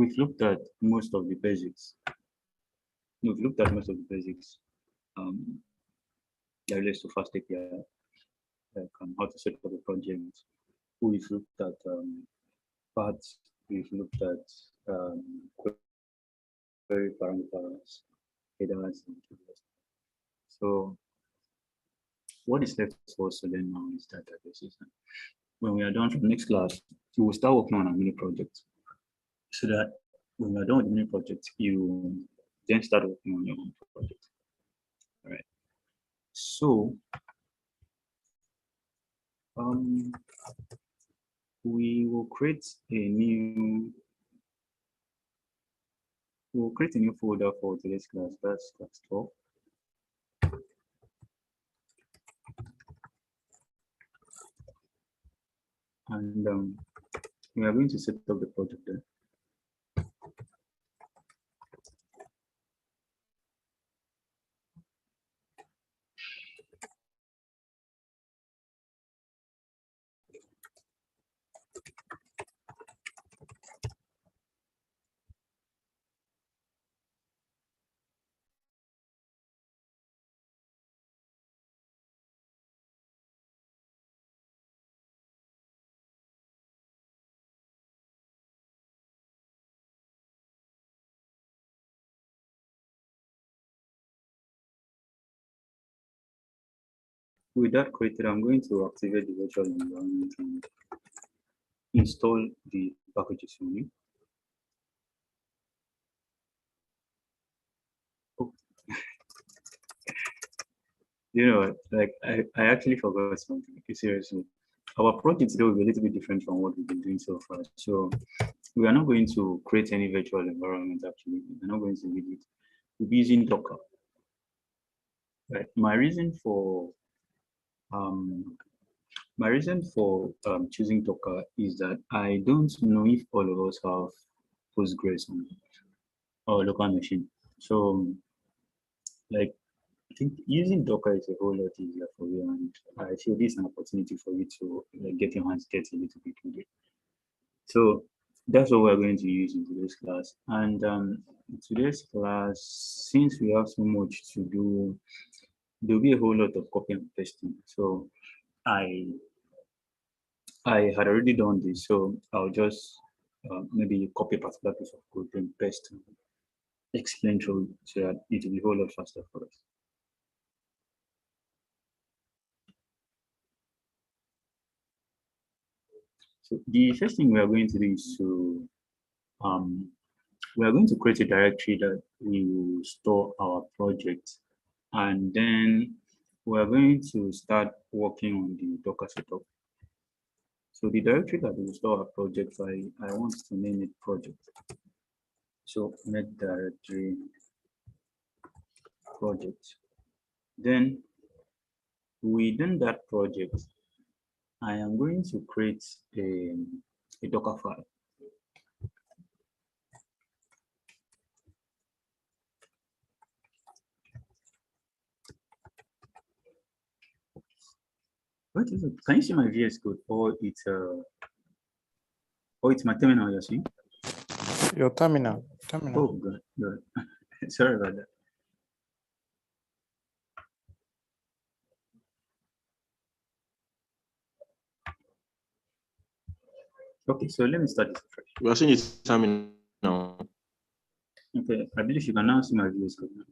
we've looked at most of the basics. We've looked at most of the basics that relates to fast API, like how to set up a project. We've looked at paths. We've looked at query parameters, headers, and keywords. So what is left for us to learn now is databases. When we are done from next class, you will start working on a mini project, so that when we are done with the mini project, you then start working on your own project. All right. So we will create a new folder for today's class. That's class 12. And we are going to set up the project there. With that created, I'm going to activate the virtual environment and install the packages for me. Oh. You know, like I actually forgot something. Seriously, our project today will be a little bit different from what we've been doing so far. So we are not going to create any virtual environment. Actually, we're not going to need it. We'll be using Docker. Right. My reason for choosing Docker is that I don't know if all of us have Postgres on our local machine. So, like, I think using Docker is a whole lot easier for you, and I feel this is an opportunity for you to get your hands dirty a little bit with it. So that's what we're going to use in today's class. And in today's class, since we have so much to do, there'll be a whole lot of copy and pasting. So I had already done this, so I'll just maybe copy a particular piece of code and paste and explain through so that it will be a whole lot faster for us. So the first thing we are going to do is to we are going to create a directory that we will store our project, and then we are going to start working on the Docker setup. So the directory that we will store our project, I want to name it project. So net directory project. Then within that project, I am going to create a Docker file. What is it? Can you see my VS Code, or it's my terminal you're seeing? Your terminal. Oh, good. Sorry about that. Okay, so let me start this fresh. We are seeing it terminal now. Okay, I believe you can now see my VS Code now.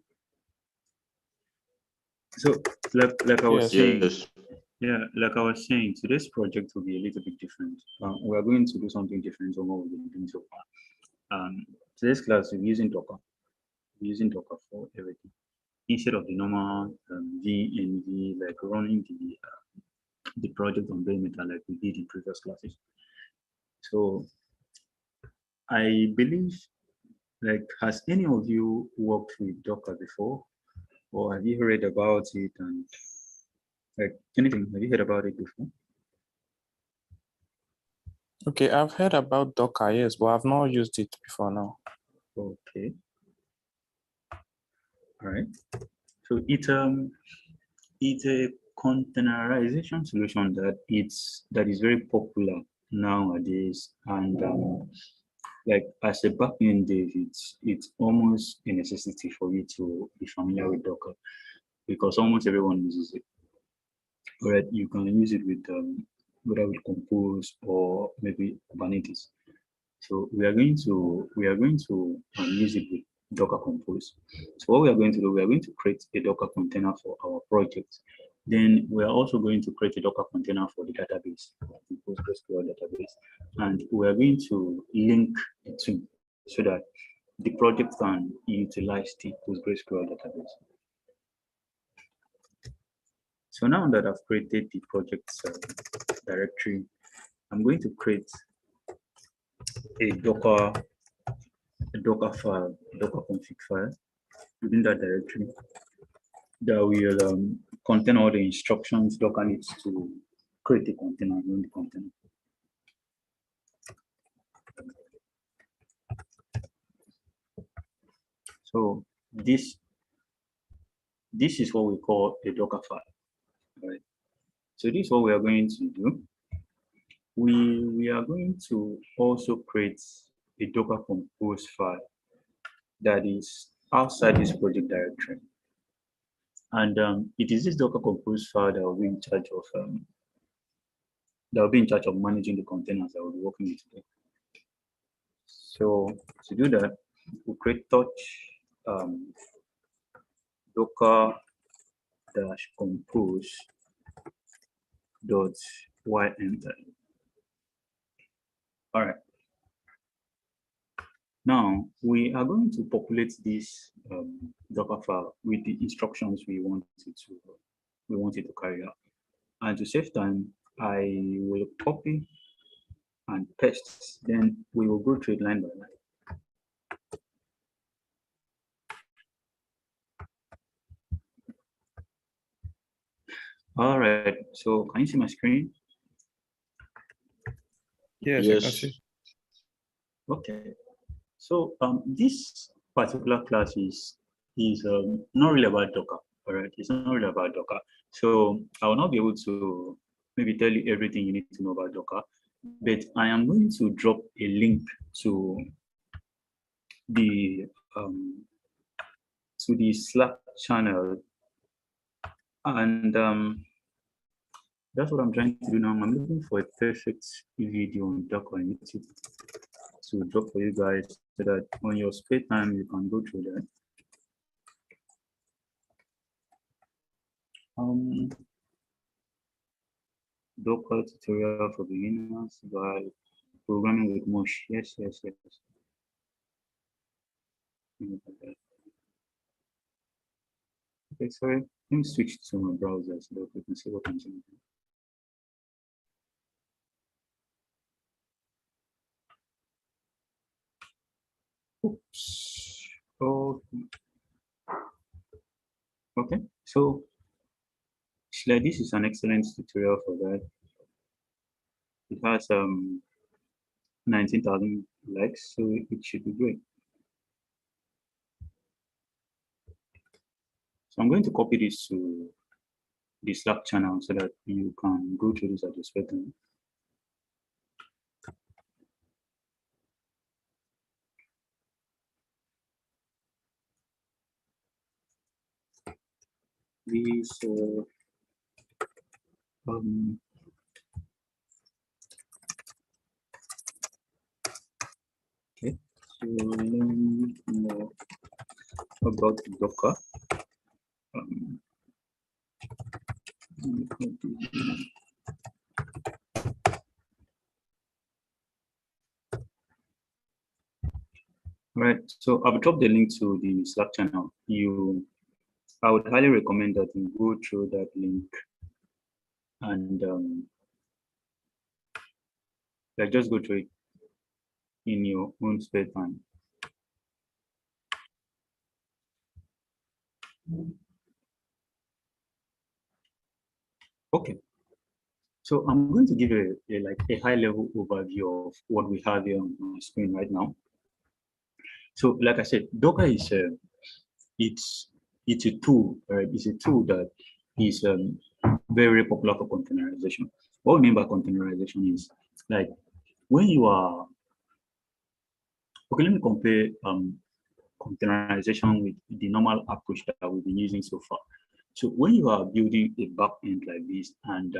So, like I was saying, yeah, like I was saying, today's project will be a little bit different. We are going to do something different from what we've been doing so far. Today's class, we're using Docker. We're using Docker for everything. Instead of the normal VNV, like running the project on bare metal like we did in previous classes. So I believe, like, has any of you worked with Docker before? Or have you heard about it, and like anything? Have you heard about it before? Okay, I've heard about Docker, yes, but I've not used it before now. Okay. All right. So it's a containerization solution that is very popular nowadays, and like as a backend dev, it's almost a necessity for you to be familiar with Docker because almost everyone uses it. Right? You can use it with whether with Compose or maybe Kubernetes. So we are going to use it with Docker Compose. So what we are going to do, we are going to create a Docker container for our project. Then we are also going to create a Docker container for the database, the PostgreSQL database, and we are going to link the two so that the project can utilize the PostgreSQL database. So now that I've created the project directory, I'm going to create a Docker file, Docker config file within that directory that will contain all the instructions Docker needs to create a container, run the container. So this is what we call a Docker file. Right? So this is what we are going to do. We are going to also create a Docker Compose file that is outside this project directory. And it is this Docker Compose file that will be in charge of managing the containers that we'll be working with today. So to do that, we'll create touch docker compose dot enter. All right. Now we are going to populate this Docker file with the instructions we want it to carry out. And to save time, I will copy and paste. Then we will go through it line by line. All right. So can you see my screen? Yes, Yes. I can see. Okay. So this particular class is not really about Docker. All right. It's not really about Docker. So I will not be able to maybe tell you everything you need to know about Docker, but I am going to drop a link to the Slack channel, and that's what I'm trying to do now. I'm looking for a perfect video on Docker on YouTube to drop for you guys so that on your spare time you can go through that. Docker tutorial for beginners by programming with Mosh. Yes. Okay, sorry. Let me switch to my browser so that we can see what I'm saying. Oops. Oh. Okay. So this is an excellent tutorial for that. It has 19,000 likes, so it should be great. So I'm going to copy this to the Slack channel so that you can go through this at your spare time. This okay, so learn more about Docker. Right, so I've dropped the link to the Slack channel. I would highly recommend that you go through that link and just go through it in your own spare time. Okay, so I'm going to give a high-level overview of what we have here on my screen right now. So, like I said, Docker is it's a tool, right? It's a tool that is very popular for containerization. What we mean by containerization is like when you are Okay, let me compare containerization with the normal approach that we've been using so far. So when you are building a backend like this and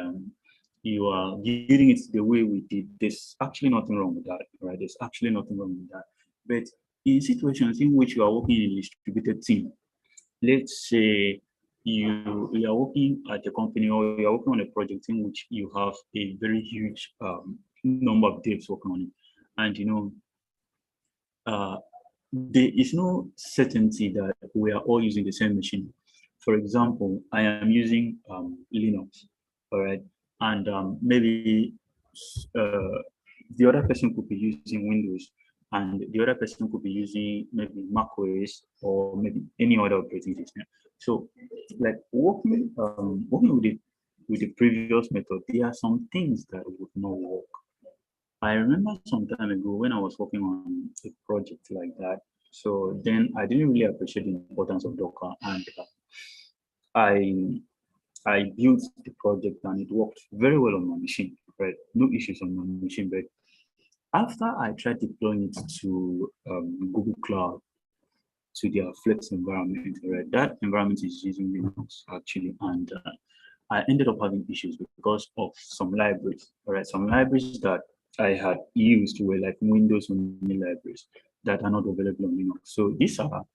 you are building it the way we did, there's actually nothing wrong with that, right? There's actually nothing wrong with that. But in situations in which you are working in a distributed team, let's say you are working at a company or you are working on a project in which you have a very huge number of devs working on it, and uh, there is no certainty that we are all using the same machine. For example, I am using Linux, all right, and maybe uh, the other person could be using Windows, and the other person could be using maybe Mac OS or maybe any other operating system. So, like working with the previous method, there are some things that would not work. I remember some time ago when I was working on a project like that. So then I didn't really appreciate the importance of Docker, and I I built the project and it worked very well on my machine. Right, no issues on my machine. But after I tried deploying it to Google Cloud to their Flex environment, right, that environment is using Linux actually, and I ended up having issues because of some libraries. All right, some libraries that I had used were like Windows only libraries that are not available on Linux. So these are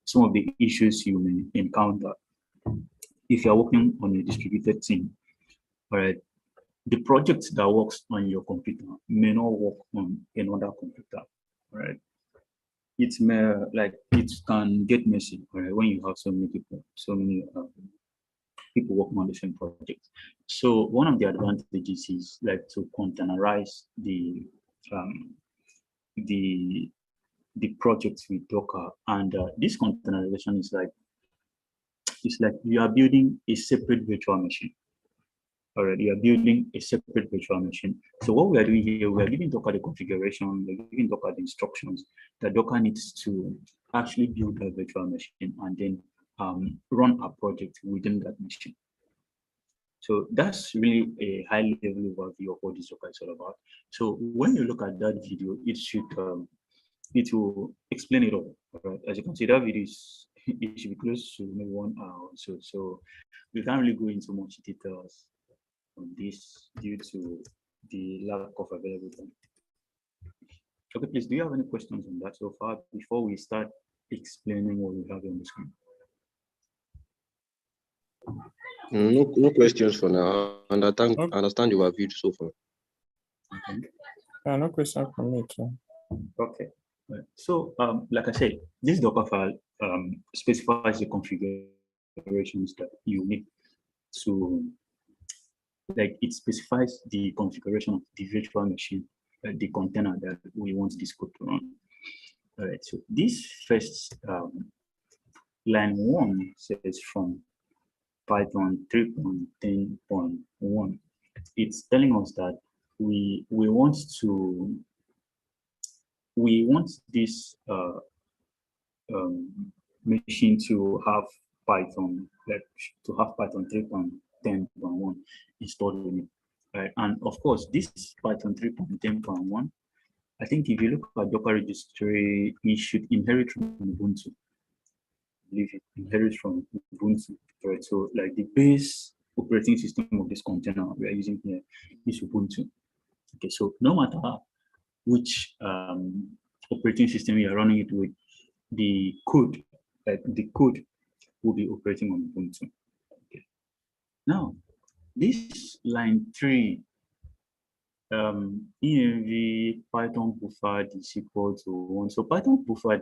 some of the issues you may encounter if you're working on a distributed team. All right, the project that works on your computer may not work on another computer. All right, it may like it can get messy. All right, when you have so many people, so many people working on the same project. So one of the advantages is like to containerize um, the the project with Docker, and this containerization is like it's like you are building a separate virtual machine. Already, you are building a separate virtual machine. So what we are doing here, we are giving Docker the configuration, we're giving Docker the instructions that Docker needs to actually build a virtual machine and then run a project within that machine. So that's really a high level overview of what this Docker is all about. So when you look at that video, it will explain it all. Right? As you can see, that video is it should be close to maybe 1 hour. So we can't really go into much details on this due to the lack of available time. Okay, please, do you have any questions on that so far before we start explaining what we have on the screen? No questions for now. And I understand your view so far. Okay. No question from me too. Okay. Right. So, like I said, this Docker file specifies the configurations that you need to, like, it specifies the configuration of the virtual machine, the container that we want this code to run. All right. So, this first line 1 says from Python 3.10.1. It's telling us that we want this machine to have Python, like to have Python 3.10.1 installed in it. Right? And of course, this Python 3.10.1, I think if you look at Docker registry, it should inherit from Ubuntu. I believe it inherits from Ubuntu. Right? So like the base operating system of this container we are using here is Ubuntu. Okay, so no matter which operating system you are running it with, the code, the code will be operating on Ubuntu. Okay. Now, this line 3, env Python buffer is equal to 1. So Python buffer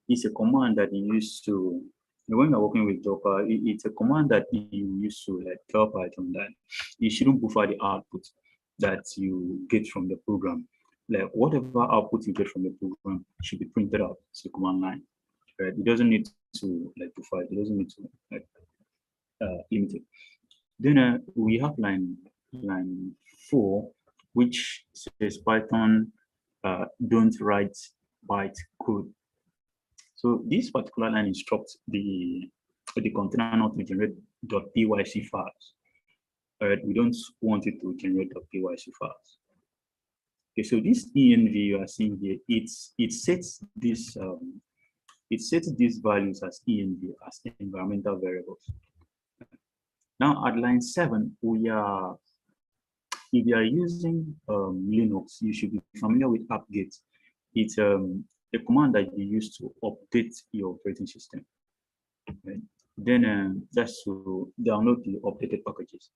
is a command that you use to, when you're working with Docker, it's a command that you use to like tell Python that you shouldn't buffer the output that you get from the program. Like whatever output you get from the program should be printed out to the command line. Right? It doesn't need to like buffer it. It doesn't need to like limit it. Then we have line 4, which says Python don't write byte code. So this particular line instructs the container not to generate .pyc files. All right, we don't want it to generate .pyc files. Okay, so this env you are seeing here, it sets these values as env, as environmental variables. Now at line 7, if you are using Linux, you should be familiar with apt-get. It's a command that you use to update your operating system. Right? Then that's to download the updated packages.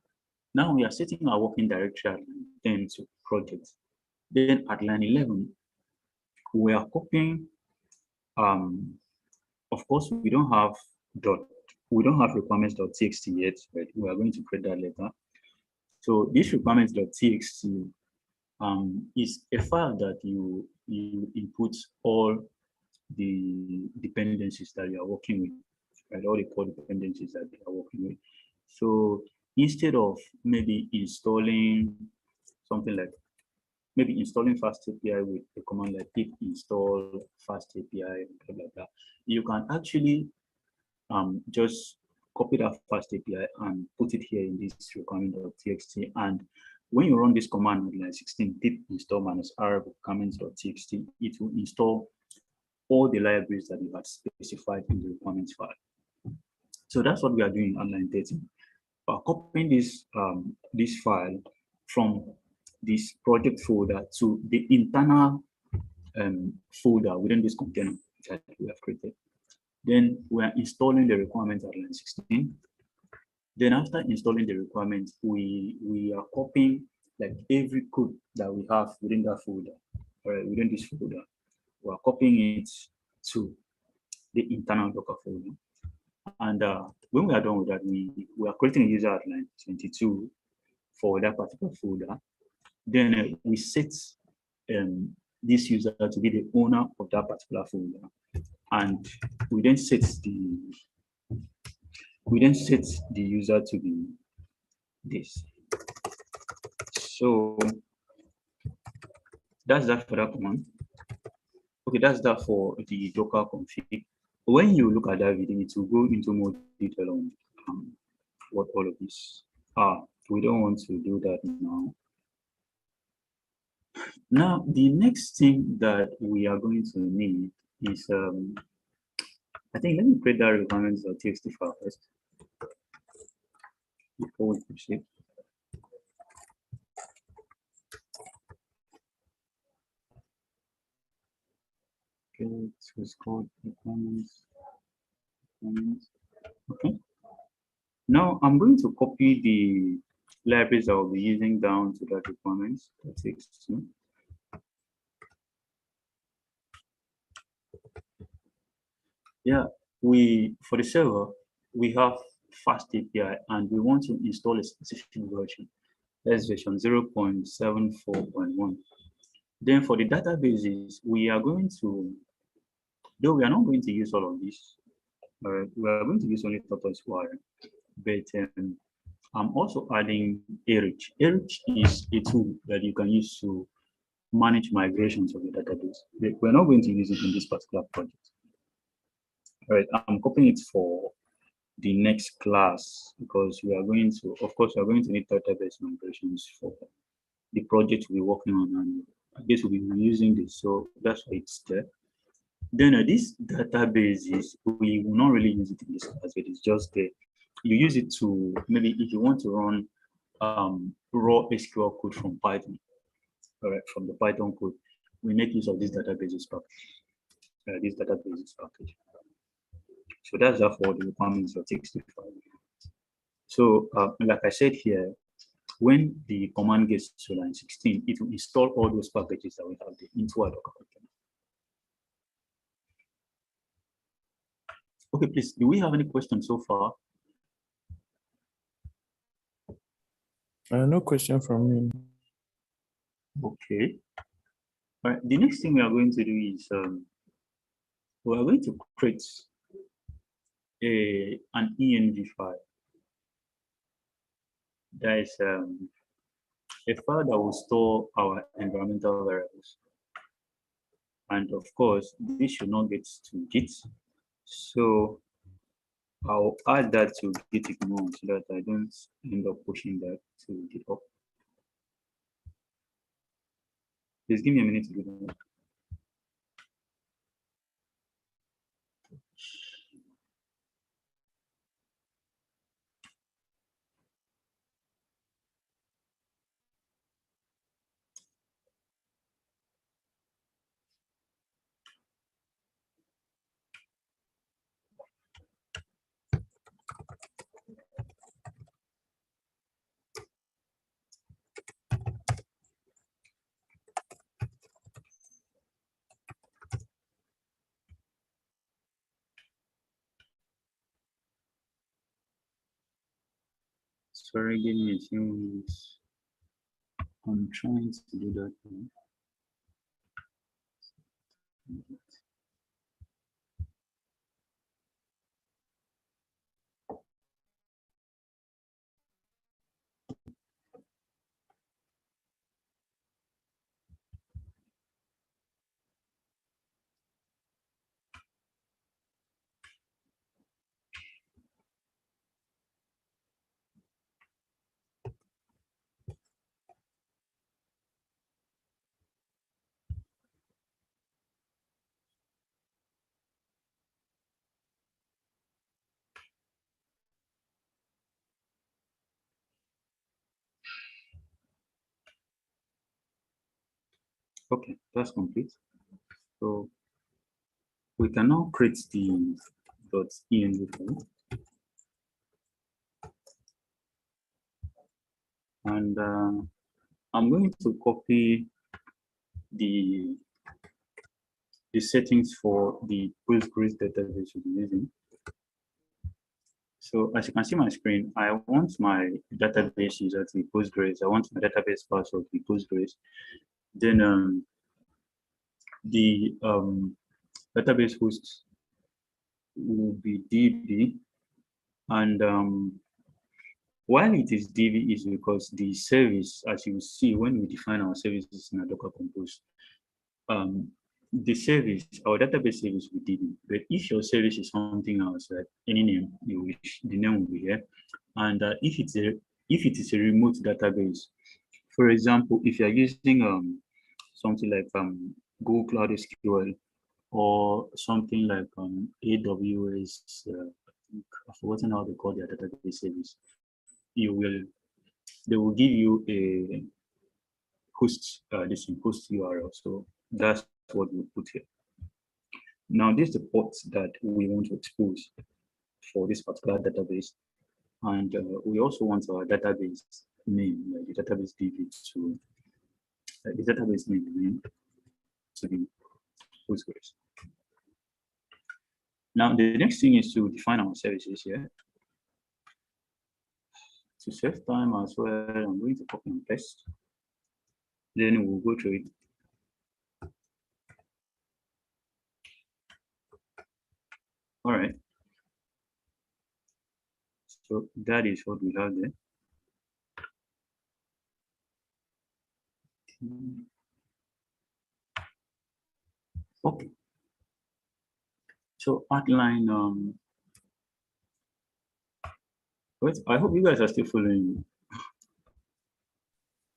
Now we are setting our working directory at line 10 to project. Then at line 11, we are copying. Of course, we don't have requirements.txt yet, but we are going to create that later. So this requirements.txt is a file that you input all the dependencies that you are working with, right? All the core dependencies that you are working with. So instead of maybe installing something like installing fast API with a command like pip install fast API, blah, blah, blah, you can actually just copy that fast API and put it here in this requirement.txt. And when you run this command with line 16, pip install -r requirements.txt, it will install all the libraries that you had specified in the requirements file. So that's what we are doing on line 13. We're copying this file from this project folder to the internal folder within this container that we have created. Then we are installing the requirements at line 16. Then after installing the requirements, we are copying like every code that we have within that folder, within this folder. We are copying it to the internal Docker folder. And when we are done with that, we are creating a user at line 22 for that particular folder. Then we set this user to be the owner of that particular folder. And we then set the user to be this. So that's that for that command. Okay, that's that for the Docker config. When you look at that video, it will go into more detail on what all of this are. We don't want to do that now. Now, the next thing that we are going to need is, I think, let me create that requirements.txt file first before we proceed. Okay, so it's called requirements. Okay. Now I'm going to copy the libraries I will be using down to that requirements.txt. Yeah, for the server, we have fast API and we want to install a specific version. That's version 0.74.1. Then for the databases, we are going to, though we are not going to use all of this, we are going to use only Tortoise, but I'm also adding Erich. Erich is a tool that you can use to manage migrations of the database. We're not going to use it in this particular project. All right, I'm copying it for the next class because we are going to, of course, we are going to need database migrations for the project we're working on, and I guess we'll be using this, so that's why it's there. Then this databases, we will not really use it in this class, but it's just there. You use it to, maybe if you want to run raw SQL code from Python, all right, from the Python code, we make use of this databases package. So that's that for the requirements of txt file. So like I said here, when the command gets to line 16, it will install all those packages that we have into our Docker container. Okay, please, do we have any questions so far? No question from me. Okay. All right, the next thing we are going to do is we are going to create an env file. That is a file that will store our environmental variables. And of course, this should not get to Git. So I'll add that to Git ignore so that I don't end up pushing that to GitHub. Please give me a minute to do that. Sorry, give me a few minutes. I'm trying to do that now. Okay, that's complete. So we can now create the .env file. And I'm going to copy the settings for the Postgres database we're using. So as you can see on my screen, I want my database user to be Postgres. I want my database password to be Postgres. Then the database host will be DB. And while it is DB is because the service, as you see when we define our services in a Docker Compose, the service, our database service will be DB. But if your service is something else, like any name you wish, the name will be here. And if it is a remote database, for example, if you're using something like Google Cloud SQL or something like AWS, I've forgotten how they call their database service, they will give you a host, host URL. So that's what we put here. Now, this is the port that we want to expose for this particular database. And we also want our database name, like the database DB to the database name to be Postgres. Now, the next thing is to define our services here. To save time as well, I'm going to copy and paste. Then we'll go through it. All right. So that is what we have there. Okay. So outline. Wait, I hope you guys are still following.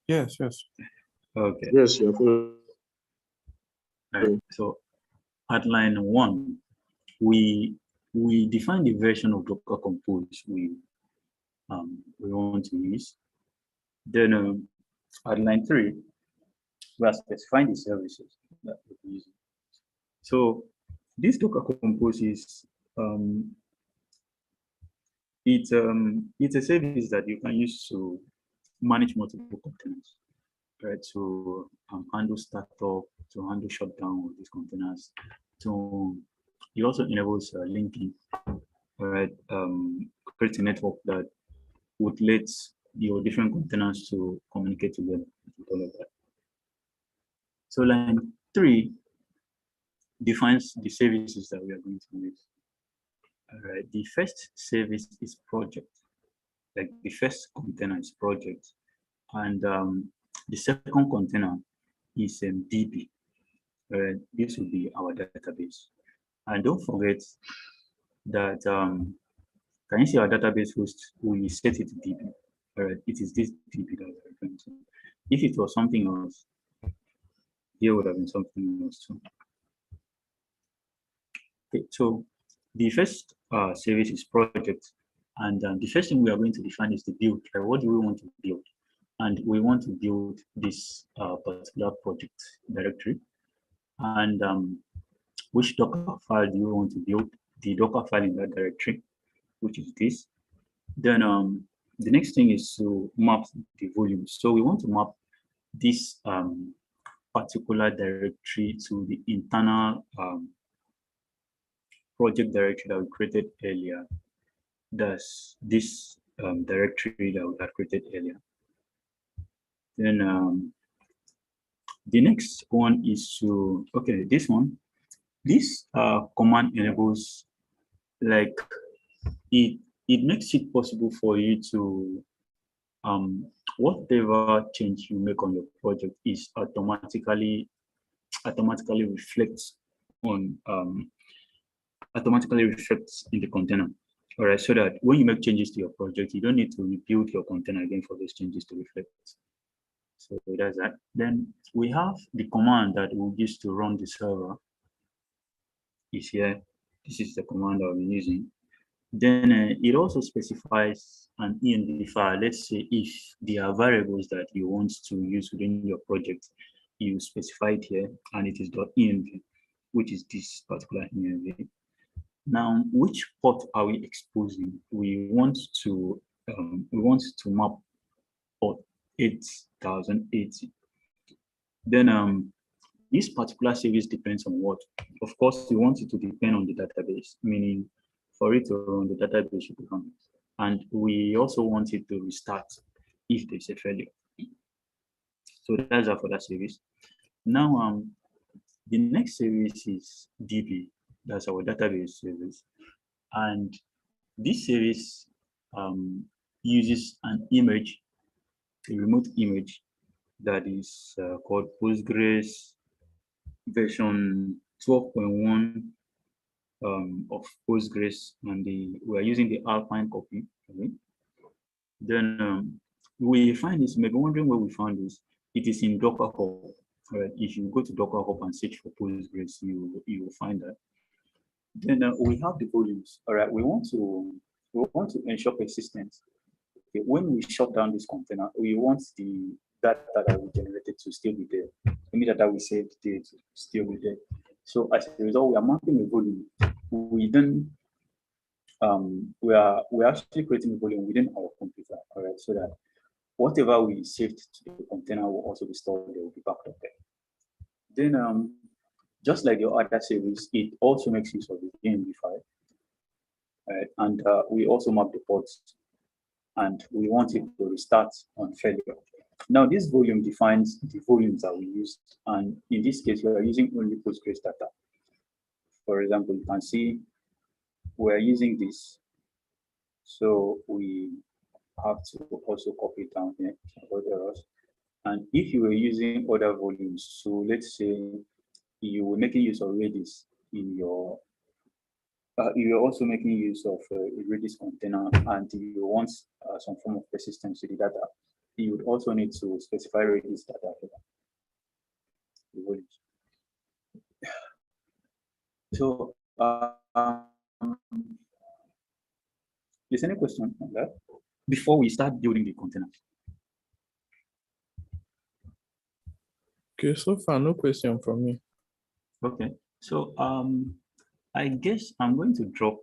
Yes, yes. Okay. Yes, you're following. Right. So outline 1, we define the version of Docker Compose we want to use. Then outline 3, we are specifying the services that we're using. So this Docker Compose is it's a service that you can use to manage multiple containers, right? To handle startup, to handle shutdown of these containers. It also enables linking, right? Create a network that would let your different containers to communicate together with all of that. So line 3 defines the services that we are going to use. All right, the first service is project, like the first container is project, and the second container is DB. This will be our database. And don't forget that can you see our database host? We set it to DB. All right, it is this DB that we're referring to. If it was something else, here would have been something else too. Okay, so the first service is project, and the first thing we are going to define is the build. Right? What do we want to build? And we want to build this particular project directory. And which Docker file do you want to build? The Docker file in that directory, which is this. Then the next thing is to map the volumes. So we want to map this particular directory to the internal project directory that we created earlier. That's this directory that we had created earlier. Then the next one is to, okay, this one. This command enables, like, it makes it possible for you to whatever change you make on your project is automatically reflects on automatically reflects in the container. All right, so that when you make changes to your project, you don't need to rebuild your container again for those changes to reflect. So that's that. Then we have the command that we'll use to run the server is here. This is the command that we're using. Then it also specifies an env file. Let's say if there are variables that you want to use within your project, you specify it here, and it is .env, which is this particular env. Now, which port are we exposing? We want to map port 8080. Then this particular service depends on what? Of course, we want it to depend on the database, meaning for it to run, the database should be running. And we also want it to restart if there's a failure. So that's for that service. Now, the next service is DB. That's our database service. And this service uses an image, a remote image that is called Postgres version 12.1 of Postgres, and we're using the Alpine copy. Okay? Then we find this, maybe wondering where we found this. It is in Docker Hub. Right? If you go to Docker Hub and search for Postgres, you will find that. Then we have the volumes. All right, we want to ensure persistence. Okay, when we shut down this container, we want the data that we generated to still be there. Any data we saved there to still be there. So as a result, we are mapping a volume. We then we're actually creating a volume within our computer, all right, so that whatever we saved to the container will also be stored there, will be backed up there. Then just like your other service, it also makes use of the env file. Right? And we also map the ports, and we want it to restart on failure. Now, this volume defines the volumes that we use, and in this case, we are using only Postgres data. For example, you can see we're using this, so we have to also copy it down here, avoid errors. And if you were using other volumes, so let's say you were making use of Redis in your, you're also making use of a Redis container, and you want some form of persistence to the data, you would also need to specify Redis data here. The volumes. So, is any question on that before we start building the container? Okay, so far no question from me. Okay, so I guess I'm going to drop.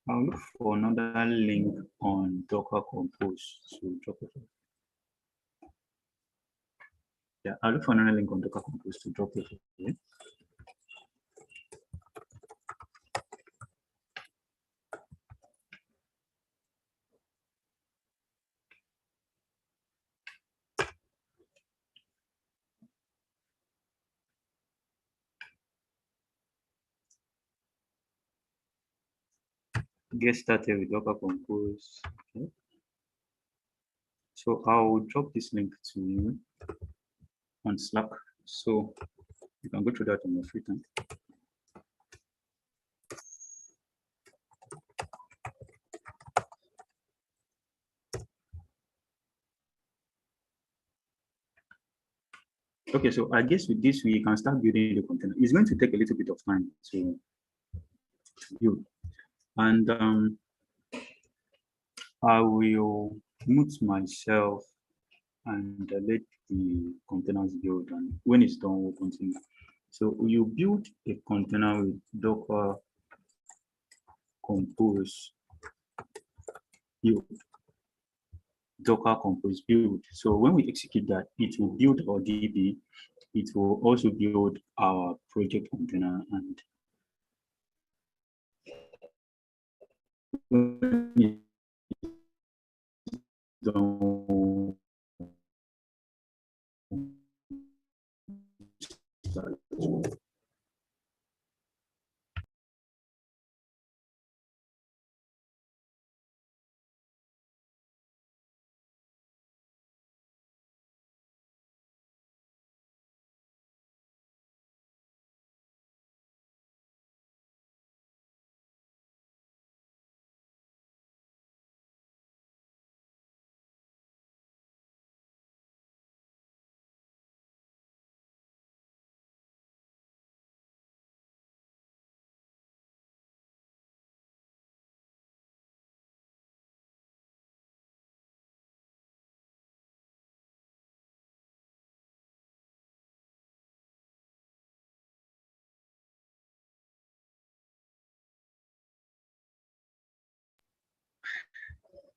I'll look for another link on Docker Compose to drop it. Yeah, I'll look for another link on Docker Compose to drop it. Okay. Get started with Docker Compose. Okay. So I'll drop this link to you on Slack, so you can go through that on your free time. Okay, so I guess with this we can start building the container. It's going to take a little bit of time to build, and I will mute myself and let the containers build, and when it's done, we'll continue. So you build a container with Docker Compose build, Docker Compose build. So when we execute that, it will build our DB. It will also build our project container, and when it's done,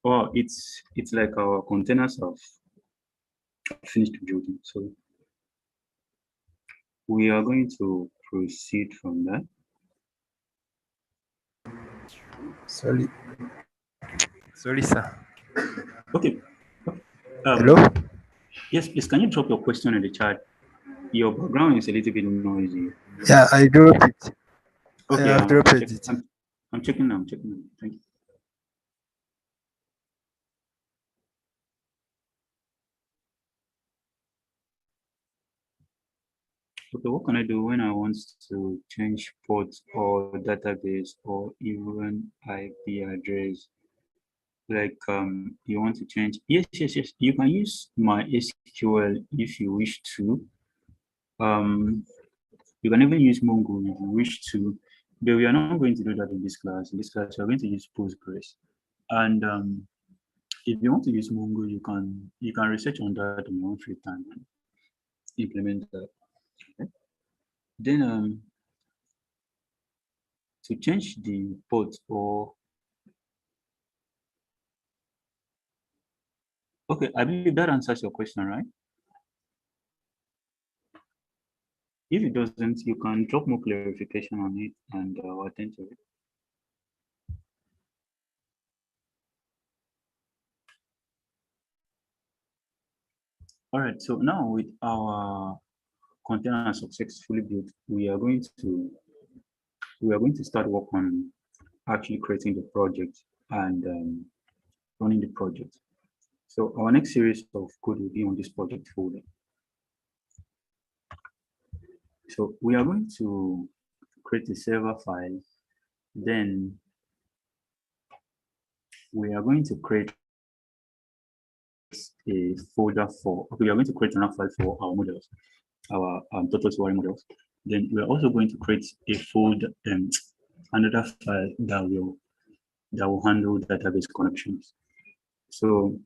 well, it's like our containers have finished building. So we are going to proceed from that. Sorry, sir. Okay. Hello? Yes, please. Can you drop your question in the chat? Your background is a little bit noisy. Yeah, I dropped it. Okay, I have dropped it. I'm checking now. I'm checking now. Thank you. Okay, what can I do when I want to change ports or database or even IP address? Like you want to change? Yes. You can use MySQL if you wish to. You can even use Mongo if you wish to, but we are not going to do that in this class. In this class, we are going to use Postgres. And if you want to use Mongo, you can research on that in your own free time and implement that. Okay? Then to change the port or okay, I believe that answers your question, right? If it doesn't, you can drop more clarification on it and I'll attend to it. All right, so now with our container successfully built, we are going to start work on actually creating the project and running the project. So our next series of code will be on this project folder. So we are going to create a server file. Then we are going to create a folder for, okay, we are going to create another file for our models, our Tortoise models. Then we are also going to create a folder and another file that will handle database connections. So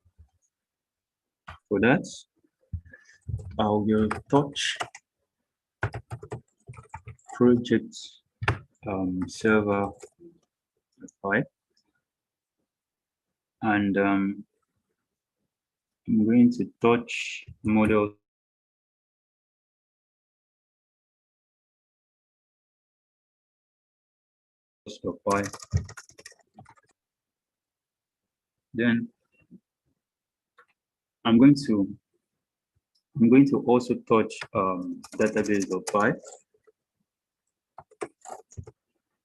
for that, I will touch project server file, and I'm going to touch model file. Then I'm going to also touch database.py.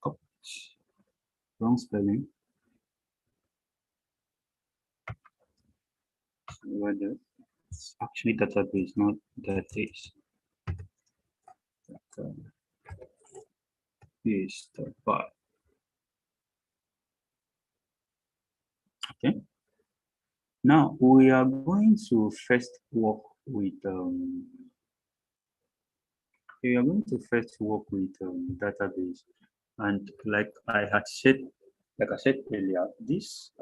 Oops, wrong spelling. It's actually database, not database. Database.py. Okay. Now we are going to first work with we are going to first work with database, and like I said earlier, this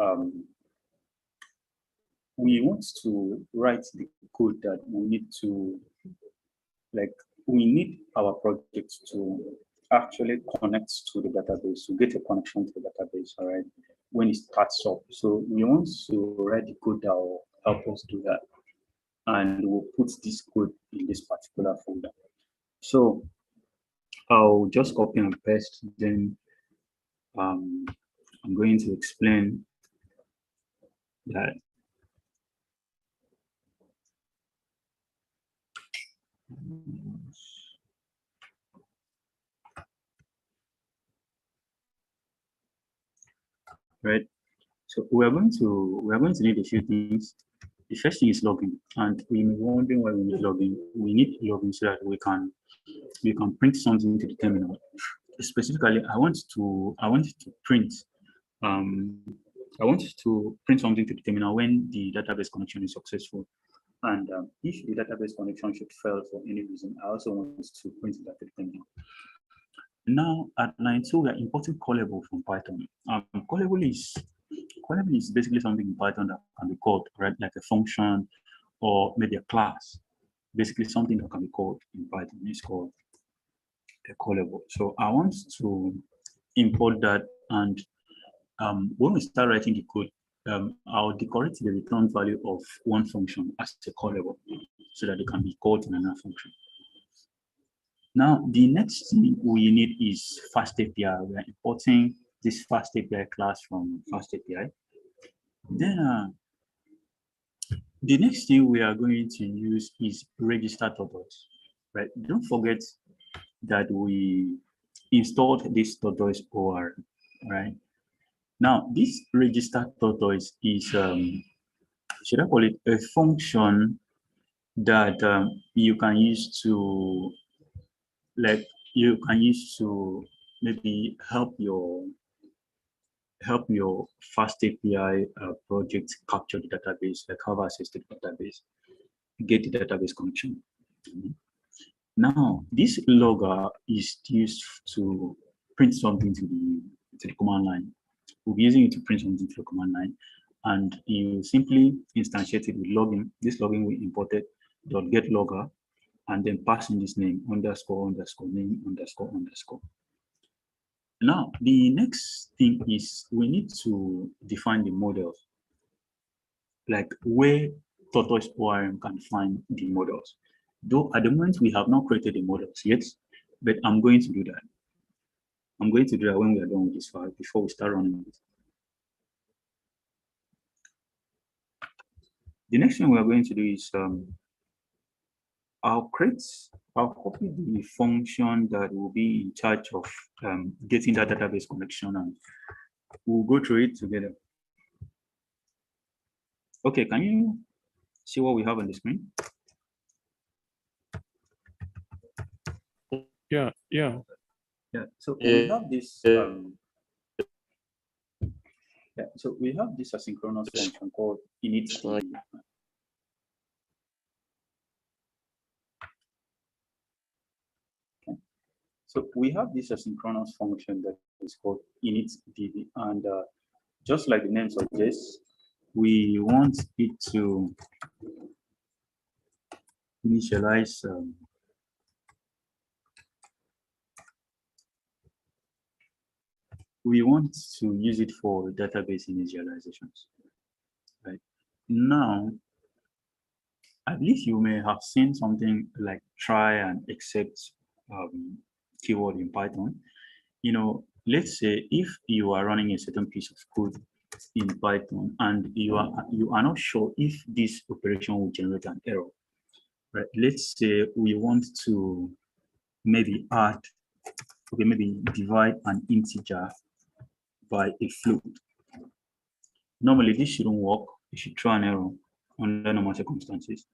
we want to write the code that we need to, like, we need our project to actually connect to the database, to get a connection to the database, all right, when it starts up. So we want to write the code that will help us do that. And we'll put this code in this particular folder. So I'll just copy and paste, then I'm going to explain that. Right. So we are going to need a few things. The first thing is login, and we may be wondering why we need login. We need login so that we can print something to the terminal. Specifically, I want to print something to the terminal when the database connection is successful. And if the database connection should fail for any reason, I also want to print that to the terminal. Now at line 2, we are importing Callable from Python. Callable is basically something in Python that can be called, right, like a function or maybe a class. Basically something that can be called in Python is called a Callable. So I want to import that, and when we start writing the code, I'll decorate the return value of one function as a Callable so that it can be called in another function. Now, the next thing we need is Fast API. We are importing this Fast API class from Fast API. Then the next thing we are going to use is register Tortoise, right? Don't forget that we installed this Tortoise OR, right? Now, this register Tortoise is, should I call it a function that you can use to, maybe help your Fast API project capture the database, like have access to the database, get the database connection. Now, this logger is used to print something to the command line. We'll be using it to print something to the command line, and you simply instantiate it with login. This login we imported .get logger, and then pass in this name __name__. Now, the next thing is we need to define the models, like where Tortoise ORM can find the models. Though at the moment we have not created the models yet, but I'm going to do that. I'm going to do that when we are done with this file before we start running it. The next thing we are going to do is I'll copy the function that will be in charge of getting that database connection, and we'll go through it together. Okay, can you see what we have on the screen? Yeah. So we have this. So we have this asynchronous function called init. So we have this asynchronous function that is called initDB, and just like the name suggests, we want it to initialize we want to use it for database initializations. Right now, I believe you may have seen something like try and accept keyword in Python. Let's say if you are running a certain piece of code in Python and you are not sure if this operation will generate an error, right? Let's say we want to maybe maybe divide an integer by a float. Normally this shouldn't work. It should throw an error under normal circumstances.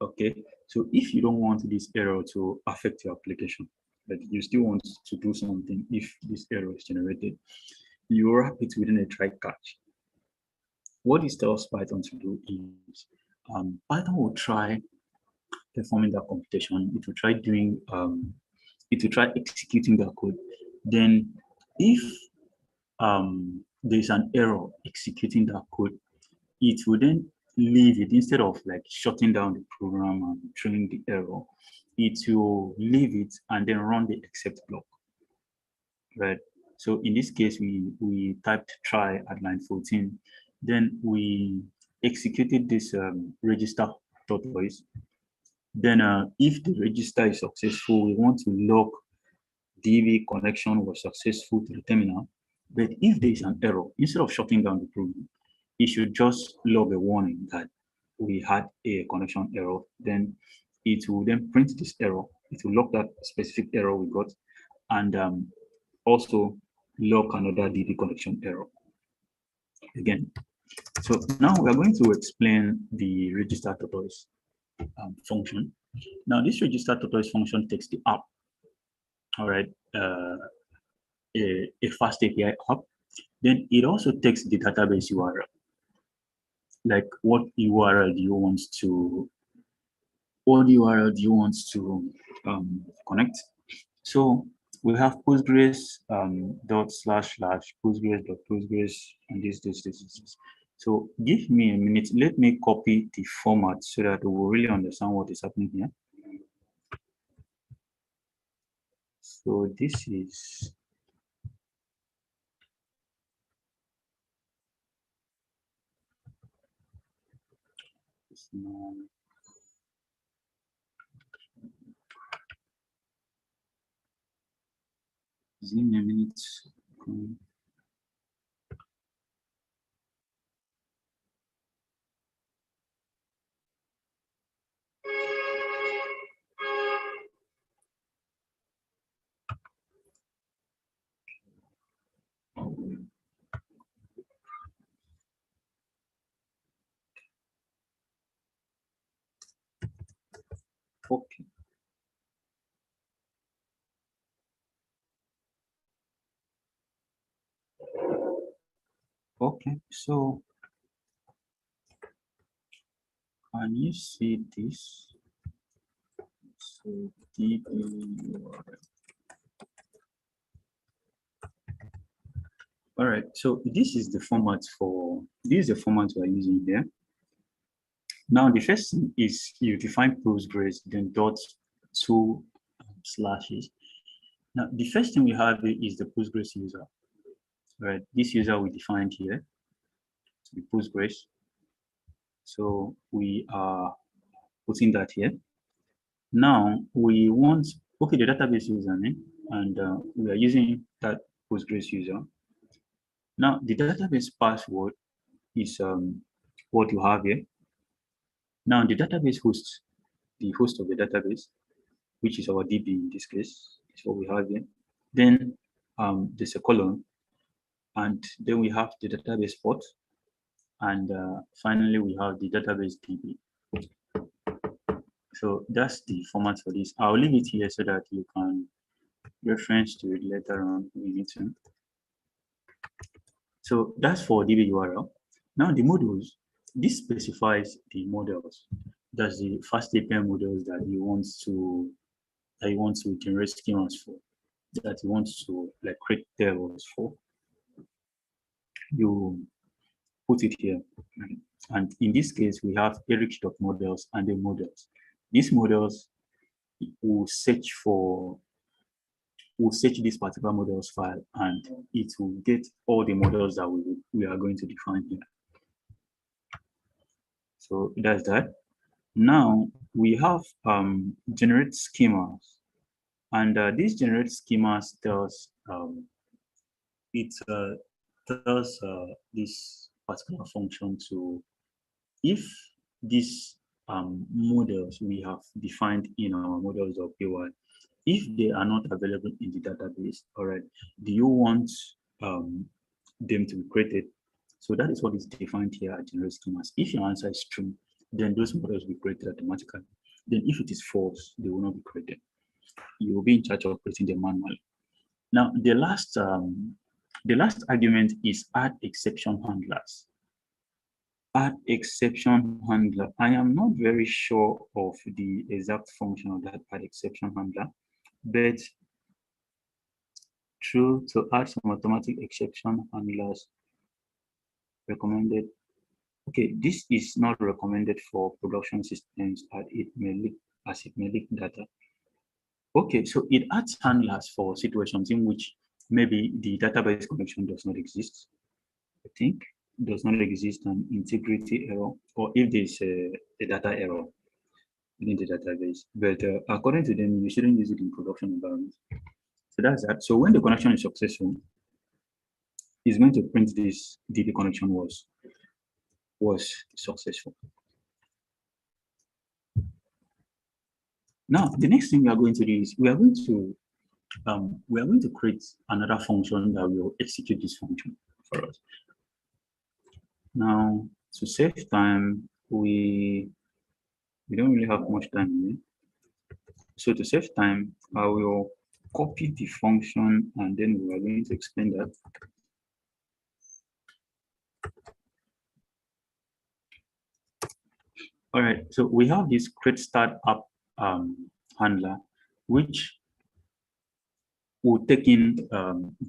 Okay, so if you don't want this error to affect your application, but you still want to do something if this error is generated, you wrap it within a try catch. What this tells Python to do is Python will try performing that computation. It will try doing it will try executing that code. Then if there's an error executing that code, it will then leave it instead of like shutting down the program and throwing the error. It will leave it and then run the except block, right? So in this case, we typed try at line 14. Then we executed this register tortoise. Then if the register is successful, we want to log DB connection was successful to the terminal. But if there is an error, instead of shutting down the program, it should just log a warning that we had a connection error. Then it will then print this error. It will log that specific error we got, and also log another DB connection error again. So now we are going to explain the register tortoise function. Now this register tortoise function takes the app, all right, a fast API app. Then it also takes the database URL. Like what URL do you want to connect? So we have Postgres dot slash Postgres dot Postgres and this. So give me a minute. Let me copy the format so that we will really understand what is happening here. So this is give me a minute. Okay. Okay, so can you see this? So DB URL. All right, so this is the format we're using here. Now the first thing is you define Postgres, then dot two slashes. Now the first thing we have is the Postgres user. Right, this user we defined here to be Postgres. So we are putting that here. Now we want, okay, the database username, and we are using that Postgres user. Now the database password is what you have here. Now the database host, the host of the database, which is our DB in this case, is what we have here. Then there's a colon, and then we have the database port, and finally we have the database DB. So that's the format for this. I'll leave it here so that you can reference to it later on if you need to. So that's for DB URL. Now the modules, this specifies the models. That's the fast API models that you want to generate schemas for, that you want to like create tables for. You put it here. Right? And in this case, we have Eric.models and the models. These models will search this particular models file, and it will get all the models that we are going to define here. So that's that. Now we have generate schemas, and this generate schemas tells this particular function to, if these models we have defined in our models.py, if they are not available in the database, all right, do you want them to be created? So that is what is defined here at generate schemas. If your answer is true, then those models will be created automatically. Then if it is false, they will not be created. You will be in charge of creating them manually. Now, the last argument is add exception handlers. Add exception handler. I am not very sure of the exact function of that add exception handler, but true to add some automatic exception handlers recommended. Okay, this is not recommended for production systems as it may leak data. Okay, so it adds handlers for situations in which maybe the database connection does not exist. I think does not exist an integrity error, or if there's a data error within the database. But according to them, you shouldn't use it in production environments. So that's that. So when the connection is successful, it's going to print this DB connection was successful. Now, the next thing we are going to do is we are going to create another function that will execute this function for us. Now, to save time, we don't really have much time here. So to save time, I will copy the function and then we are going to explain that. All right, so we have this create start app handler, which will take in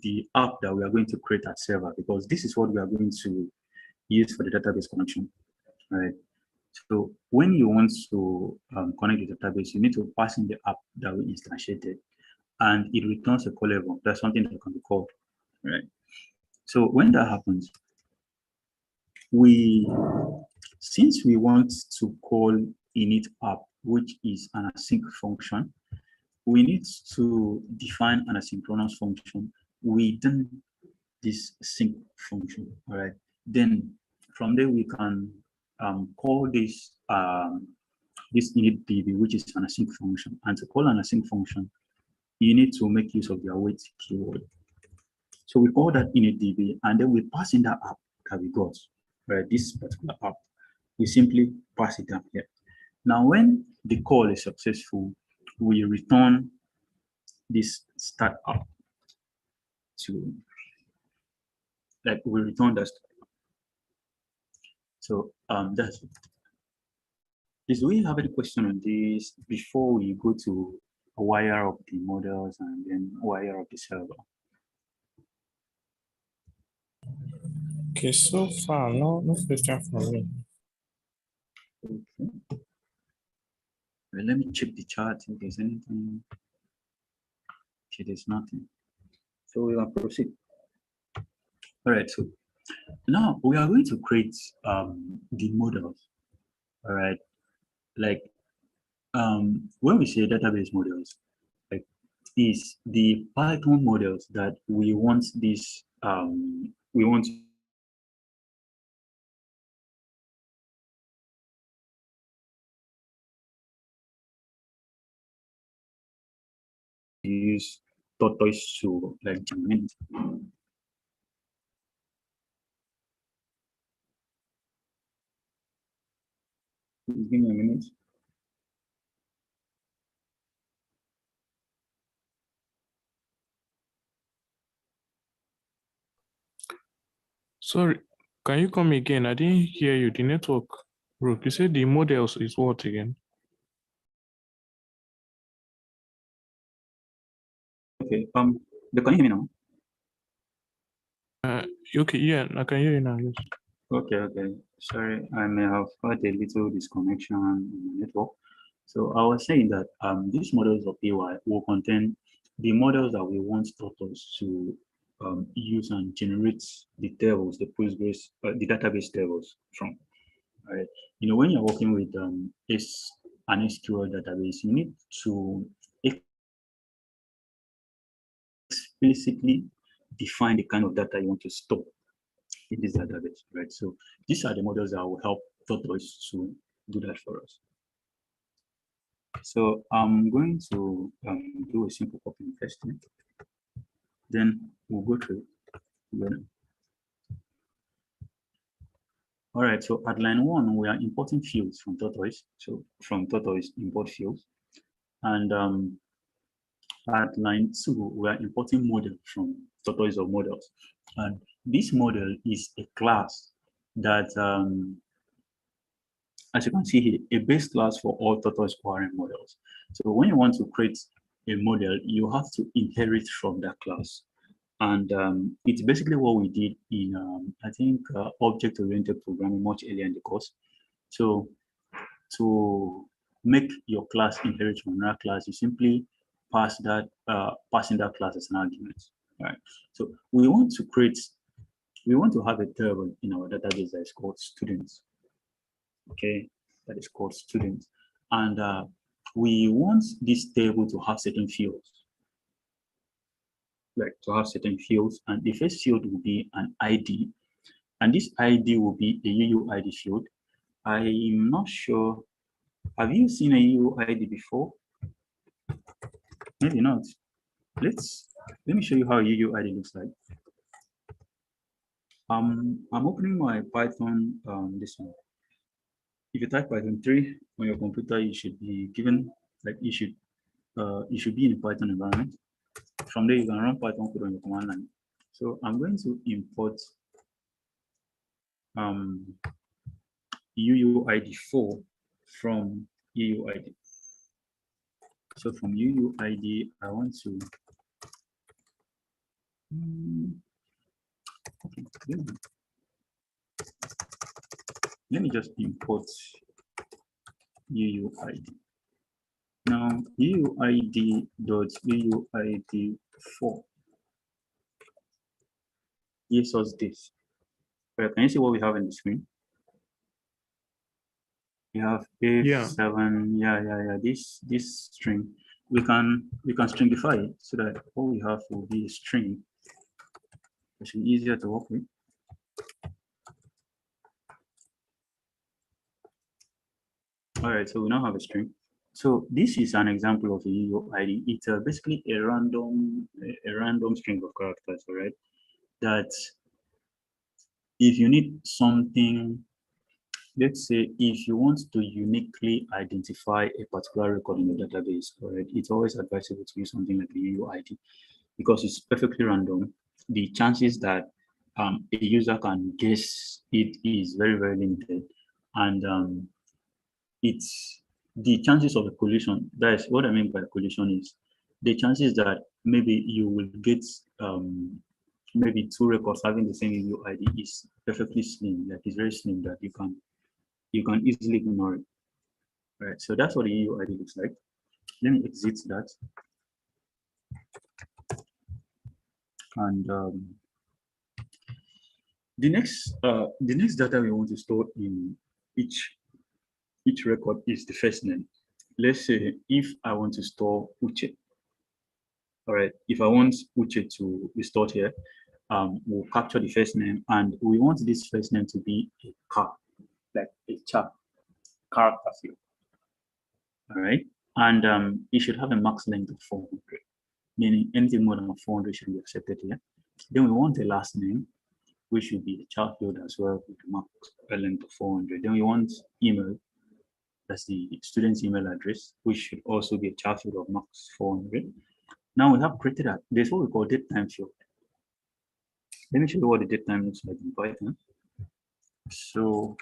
the app that we are going to create at server, because this is what we are going to use for the database connection. All right. So when you want to connect the database, you need to pass in the app that we instantiated, and it returns a callable. That's something that can be called, right? So when that happens, since we want to call init app, which is an async function, we need to define an asynchronous function within this sync function. All right. Then from there we can call this initDB, which is an async function. And to call an async function, you need to make use of the await keyword. So we call that initDB, and then we pass in that app that we got, right? This particular app, we simply pass it down here. Now, when the call is successful, we return this start app to, like, we return that. So that's it. Do we have any question on this before we go to wire up the models and then wire up the server? Okay, so far, no question from me. Okay. Well, let me check the chart if there's anything. Okay, there's nothing. So we will proceed. All right, so now we are going to create the models. All right, like when we say database models, like is the Python models that we want this we want to use Tortoise to like generate. Please give me a minute. Sorry, can you come again? I didn't hear you. The network broke. You said the models is what again? Okay, can you hear me now? Okay, yeah, I can hear you now. Yes. Okay. Sorry, I may have had a little disconnection in the network. So I was saying that these models of AY will contain the models that we want Tortoise to use and generate the tables, the Postgres, the database tables from. Right? You know, when you're working with an SQL database, you need to explicitly define the kind of data you want to store in this database, right? So these are the models that will help Tortoise to do that for us. So I'm going to do a simple copy and pasting. Then we'll go through it together. All right, so at line 1, we are importing fields from Tortoise. So from Tortoise, import fields. And at line 2, we are importing model from Tortoise or models. And this model is a class that, as you can see here, a base class for all Tortoise ORM models. So when you want to create a model, you have to inherit from that class. And it's basically what we did in, I think, object-oriented programming much earlier in the course. So to make your class inherit from another class, you simply pass that, passing that class as an argument, right? So we want to have a table in our database that is called students, okay? That is called students. And we want this table to have certain fields, like to have certain fields. And the first field will be an ID. And this ID will be a UUID field. I'm not sure. Have you seen a UUID before? Maybe not. Let me show you how a UUID looks like. I'm opening my Python, this one. If you type Python 3 on your computer, you should be given, like you should be in a Python environment. From there, you can run Python code on your command line. So I'm going to import UUID4 from UUID. So from UUID, I want to okay, let me just import UUID. Now UUID.UUID4 gives us this. Right, can you see what we have in the screen? We have A7, yeah. This string. We can stringify it so that what we have will be a string. It should be easier to work with. All right, so we now have a string. So this is an example of a UUID. It's basically a random string of characters, all right? That if you need something, let's say if you want to uniquely identify a particular record in your database, all right, it's always advisable to use something like a UUID because it's perfectly random. The chances that a user can guess it is very, very limited. And it's the chances of a collision. That is what I mean by collision is the chances that maybe you will get maybe two records having the same UUID is perfectly slim. Like it's very slim that you can easily ignore it. Right. So that's what the UUID looks like. Let me exit that. And the next data we want to store in each record is the first name. Let's say if I want to store Uche. All right, if I want Uche to be stored here, we'll capture the first name, and we want this first name to be a car, like a character field. All right, and it should have a max length of 400, meaning anything more than 400 should be accepted here. Then we want the last name, which should be a child field as well with a max length of 400. Then we want email, that's the student's email address, which should also be a child field of max 400. Now we have created that. There's what we call date time field. Let me show you what the date time looks like in Python. So,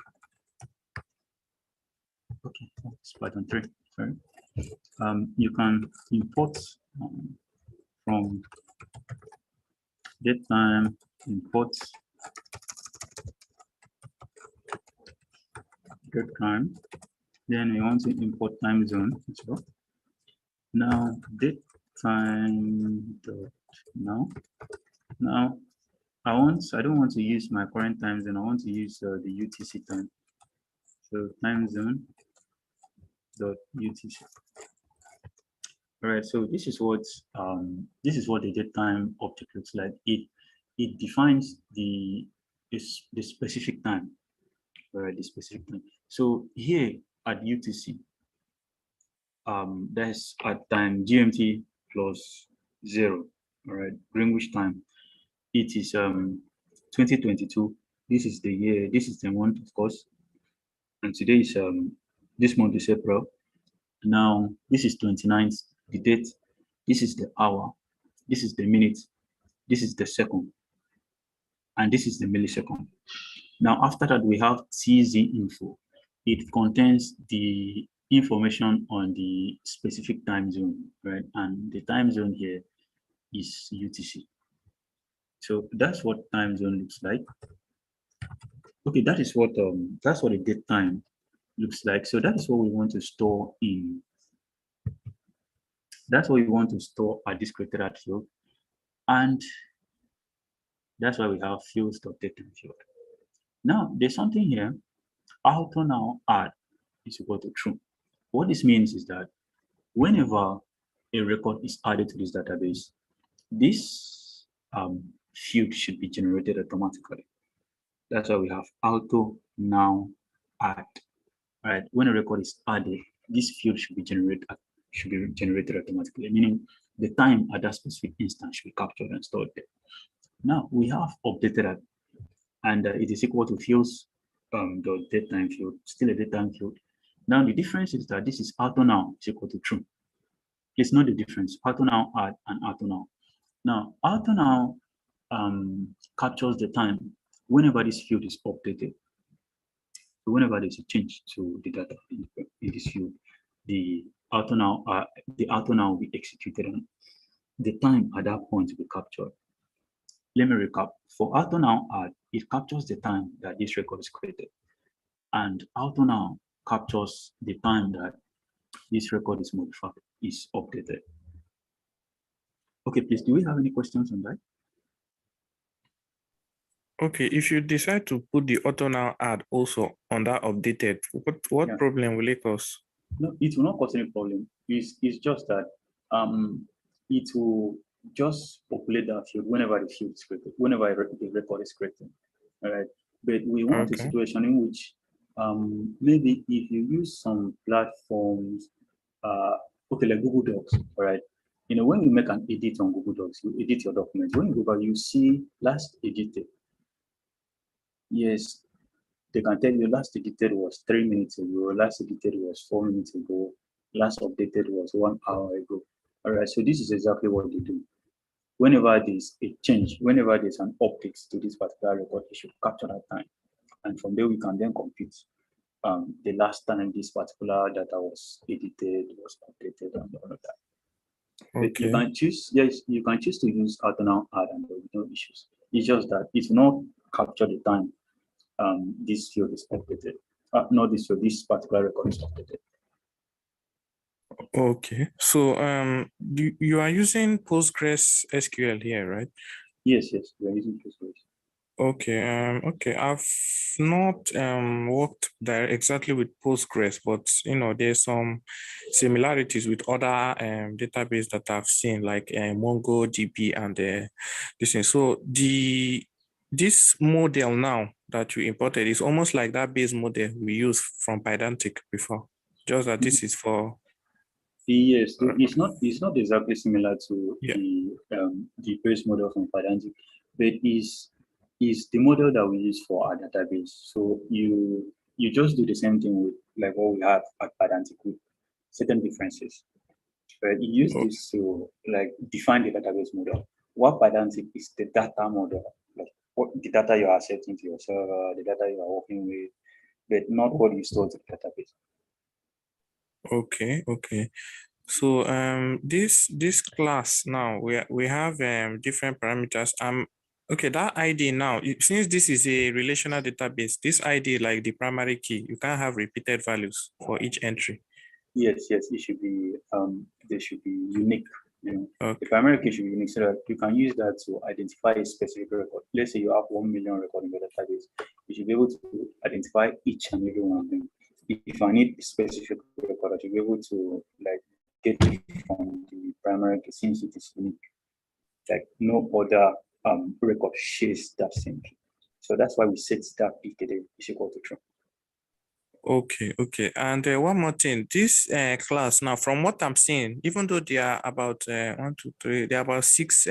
okay, it's Python 3. Sorry. You can import from date time, import date time. Then we want to import time zone as well. Now date time dot now I don't want to use my current time zone. I want to use the UTC time. So time zone dot UTC. All right. So this is what the date time object looks like. It defines the specific time. All right, the specific time. So here at UTC, that's at time GMT plus 0. All right, Greenwich time. It is 2022. This is the year. This is the month, of course. And today is this month is April. Now this is 29th, the date. This is the hour. This is the minute. This is the second. And this is the millisecond. Now after that we have TZ info. It contains the information on the specific time zone, right? And the time zone here is UTC. So that's what time zone looks like. Okay, that's what the date time looks like. So that is what we want to store in. That's what we want to store at this criteria field. And that's why we have fields.datetime field. Now there's something here. Auto now add is equal to true. What this means is that whenever a record is added to this database, this field should be generated automatically. That's why we have auto now add. Right? When a record is added, this field should be generated automatically, meaning the time at that specific instance should be captured and stored there. Now we have updated that, and it is equal to fields the datetime field, still a datetime field. Now the difference is that this is auto now is equal to true. It's not the difference. Auto now add and auto now. Now auto now captures the time whenever this field is updated. So whenever there's a change to the data in this field, the auto now will be executed and the time at that point will be captured. Let me recap. For auto now add, it captures the time that this record is created. And auto now captures the time that this record is modified, is updated. Okay, please, do we have any questions on that? Okay, if you decide to put the auto now add also on that updated, what problem will it cause? No, it will not cause any problem. It's just that it will just populate that field whenever the field is created, whenever the record is created. All right. But we want a situation in which maybe if you use some platforms, okay, like Google Docs, all right. You know, when you make an edit on Google Docs, you edit your documents. When you go back, you see last edited. Yes, they can tell you last edited was 3 minutes ago, last edited was 4 minutes ago, last updated was 1 hour ago. All right, so this is exactly what they do. Whenever there's a change, whenever there's an update to this particular record, it should capture that time. And from there, we can then compute the last time this particular data was edited, was updated, and all of that. Okay. But you can choose, yes, you can choose to use auto now add and there will be no issues. It's just that it will not capture the time this field is updated. Not this field, this particular record is updated. Okay, so you are using Postgres SQL here, right? Yes, we are using Postgres. Okay, okay. I've not worked there exactly with Postgres, but you know, there's some similarities with other database that I've seen, like MongoDB and this thing. So this model now that you imported is almost like that base model we used from Pydantic before, just that this is for. Yes, it's not exactly similar to the base model from Pydantic, but is the model that we use for our database. So you just do the same thing with like what we have at Pydantic with certain differences. Right? You use this to like define the database model. What Pydantic is the data model, like what the data you are setting to your server, the data you are working with, but not what you store to the database. Okay. So this class now we have different parameters. Okay, that ID now, since this is a relational database, this ID like the primary key, you can't have repeated values for each entry. Yes, it should be they should be unique. You know, okay. The primary key should be unique so that you can use that to identify a specific record. Let's say you have 1 million records in your database, you should be able to identify each and every one of them. If I need a specific record, I should be able to like get it from the primary key since it is unique. Like no other record shares that same key. So that's why we set that if is equal to true. Okay. And one more thing, this class now, from what I'm seeing, even though there are about 1, 2, 3, there are about six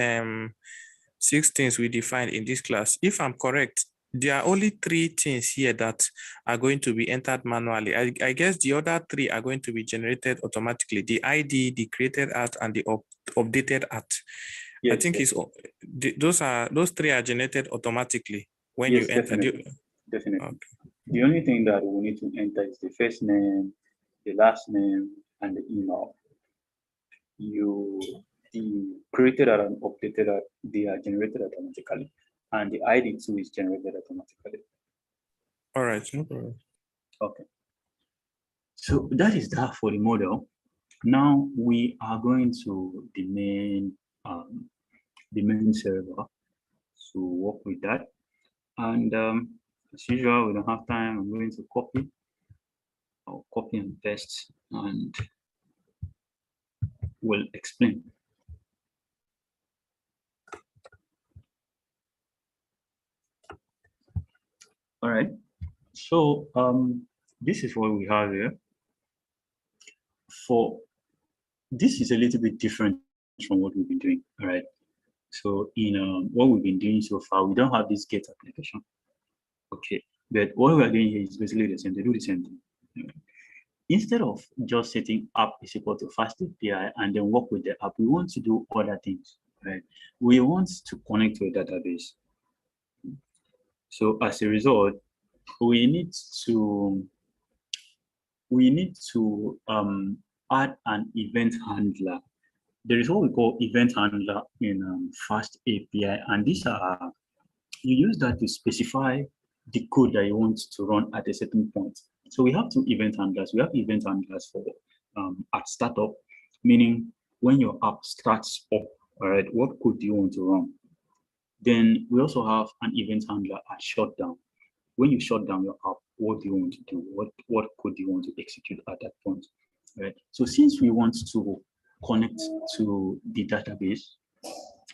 things we defined in this class. If I'm correct, there are only 3 things here that are going to be entered manually. I guess the other 3 are going to be generated automatically. The ID, the created art, and the updated art. Yes, I think those 3 are generated automatically when you enter. Definitely. Okay. The only thing that we need to enter is the first name, the last name, and the email. The created and updated they are generated automatically, and the ID too is generated automatically. All right, no problem. Okay. So that is that for the model. Now we are going to the main server to work with that. And as usual, we don't have time. I'm going to copy and paste, and we'll explain. All right. So this is what we have here. For this is a little bit different from what we've been doing. All right. So in what we've been doing so far, we don't have this get application. Okay. But what we are doing here is basically the same. They do the same thing. Instead of just setting app is equal to fast API and then work with the app, we want to do other things, right? We want to connect to a database. So as a result, we need to add an event handler. There is what we call event handler in fast API, and these are you use that to specify the code that you want to run at a certain point. So we have two event handlers. We have event handlers for at startup, meaning when your app starts up, all right, what code do you want to run? Then we also have an event handler at shutdown. When you shut down your app, what do you want to do? What code do you want to execute at that point? Right. So since we want to connect to the database,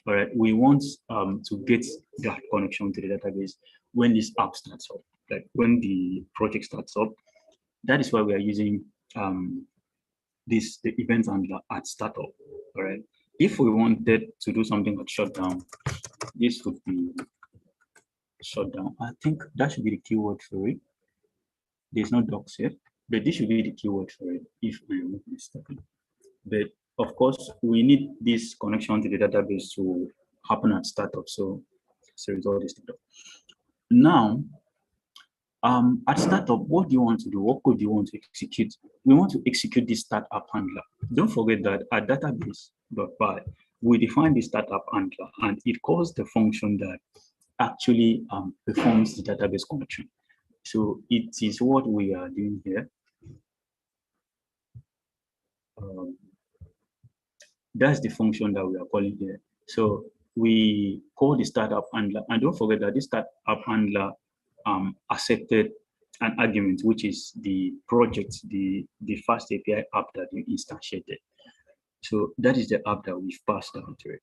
all right, we want to get that connection to the database when this app starts up, like when the project starts up. That is why we are using the event handler at startup. All right. If we wanted to do something at shutdown, this would be shutdown. I think that should be the keyword for it. There's no docs here, but this should be the keyword for it if I'm not mistaken. But of course, we need this connection to the database to happen at startup. So as a result, this startup. Now, at startup, what do you want to do? What code do you want to execute? We want to execute this startup handler. Don't forget that at database.py, we define the startup handler, and it calls the function that actually performs the database connection. So it is what we are doing here. That's the function that we are calling here. So we call the startup handler, and don't forget that this startup handler accepted an argument, which is the project, the fast API app that you instantiated. So that is the app that we've passed down to it.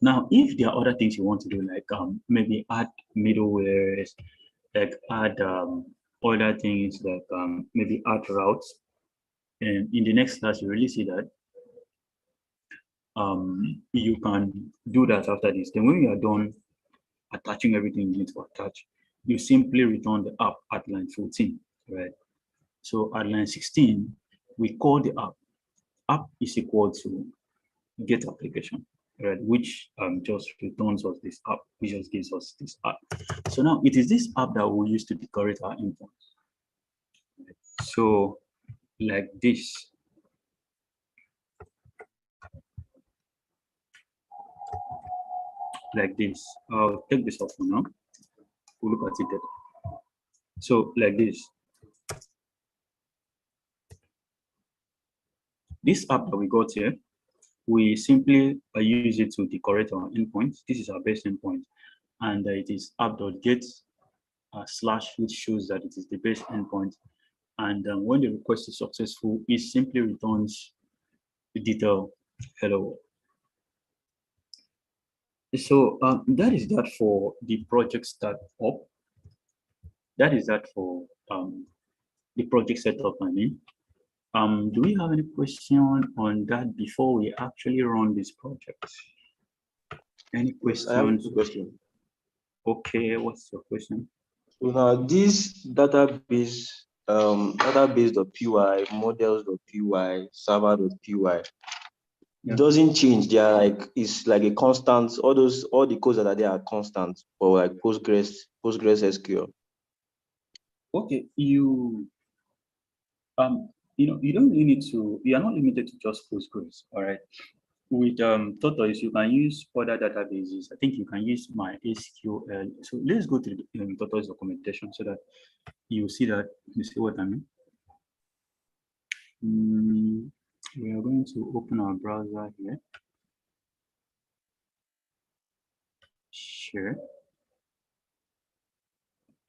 Now, if there are other things you want to do, like maybe add middleware, like add other things, like maybe add routes, and in the next class, you really see that you can do that after this. Then when you are done attaching everything you need to attach, you simply return the app at line 14, right? So at line 16, we call the app. App is equal to get application, right? Which just returns us this app, which just gives us this app. So now it is this app that we use to decorate our endpoints. Right? So like this. Like this. I'll take this off for now. We'll look at it later. So like this. This app that we got here, we simply use it to decorate our endpoint. This is our base endpoint. And it is app.get / which shows that it is the base endpoint. And when the request is successful, it simply returns the detail hello world. So that is that for the project startup. That is that for the project setup, I mean. Do we have any question on that before we actually run this project? Any questions? I have a question. Okay, what's your question? So now this database.py, models.py, server.py, it doesn't change. They are like, it's like a constant. All the codes that are there are constant for like Postgres SQL. Okay, You don't really need to. You are not limited to just Postgres. All right. With Tortoise, you can use other databases. I think you can use MySQL. So let's go to the Tortoise documentation so that you see that you see what I mean. We are going to open our browser here. Sure.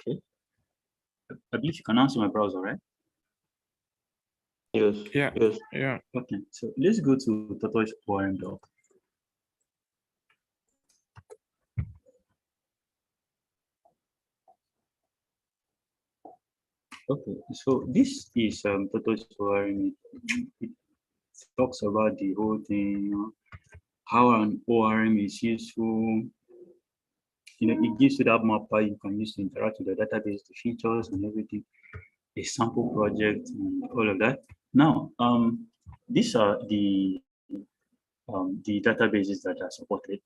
Okay. I believe you can answer my browser, right? Yes. Yeah. Yes. Yeah. Okay. So let's go to Tortoise ORM doc. Okay. So this is Tortoise ORM. It talks about the whole thing, how an ORM is useful. It gives you that mapper you can use to interact with the database, the features and everything, a sample project and all of that. Now, these are the databases that are supported.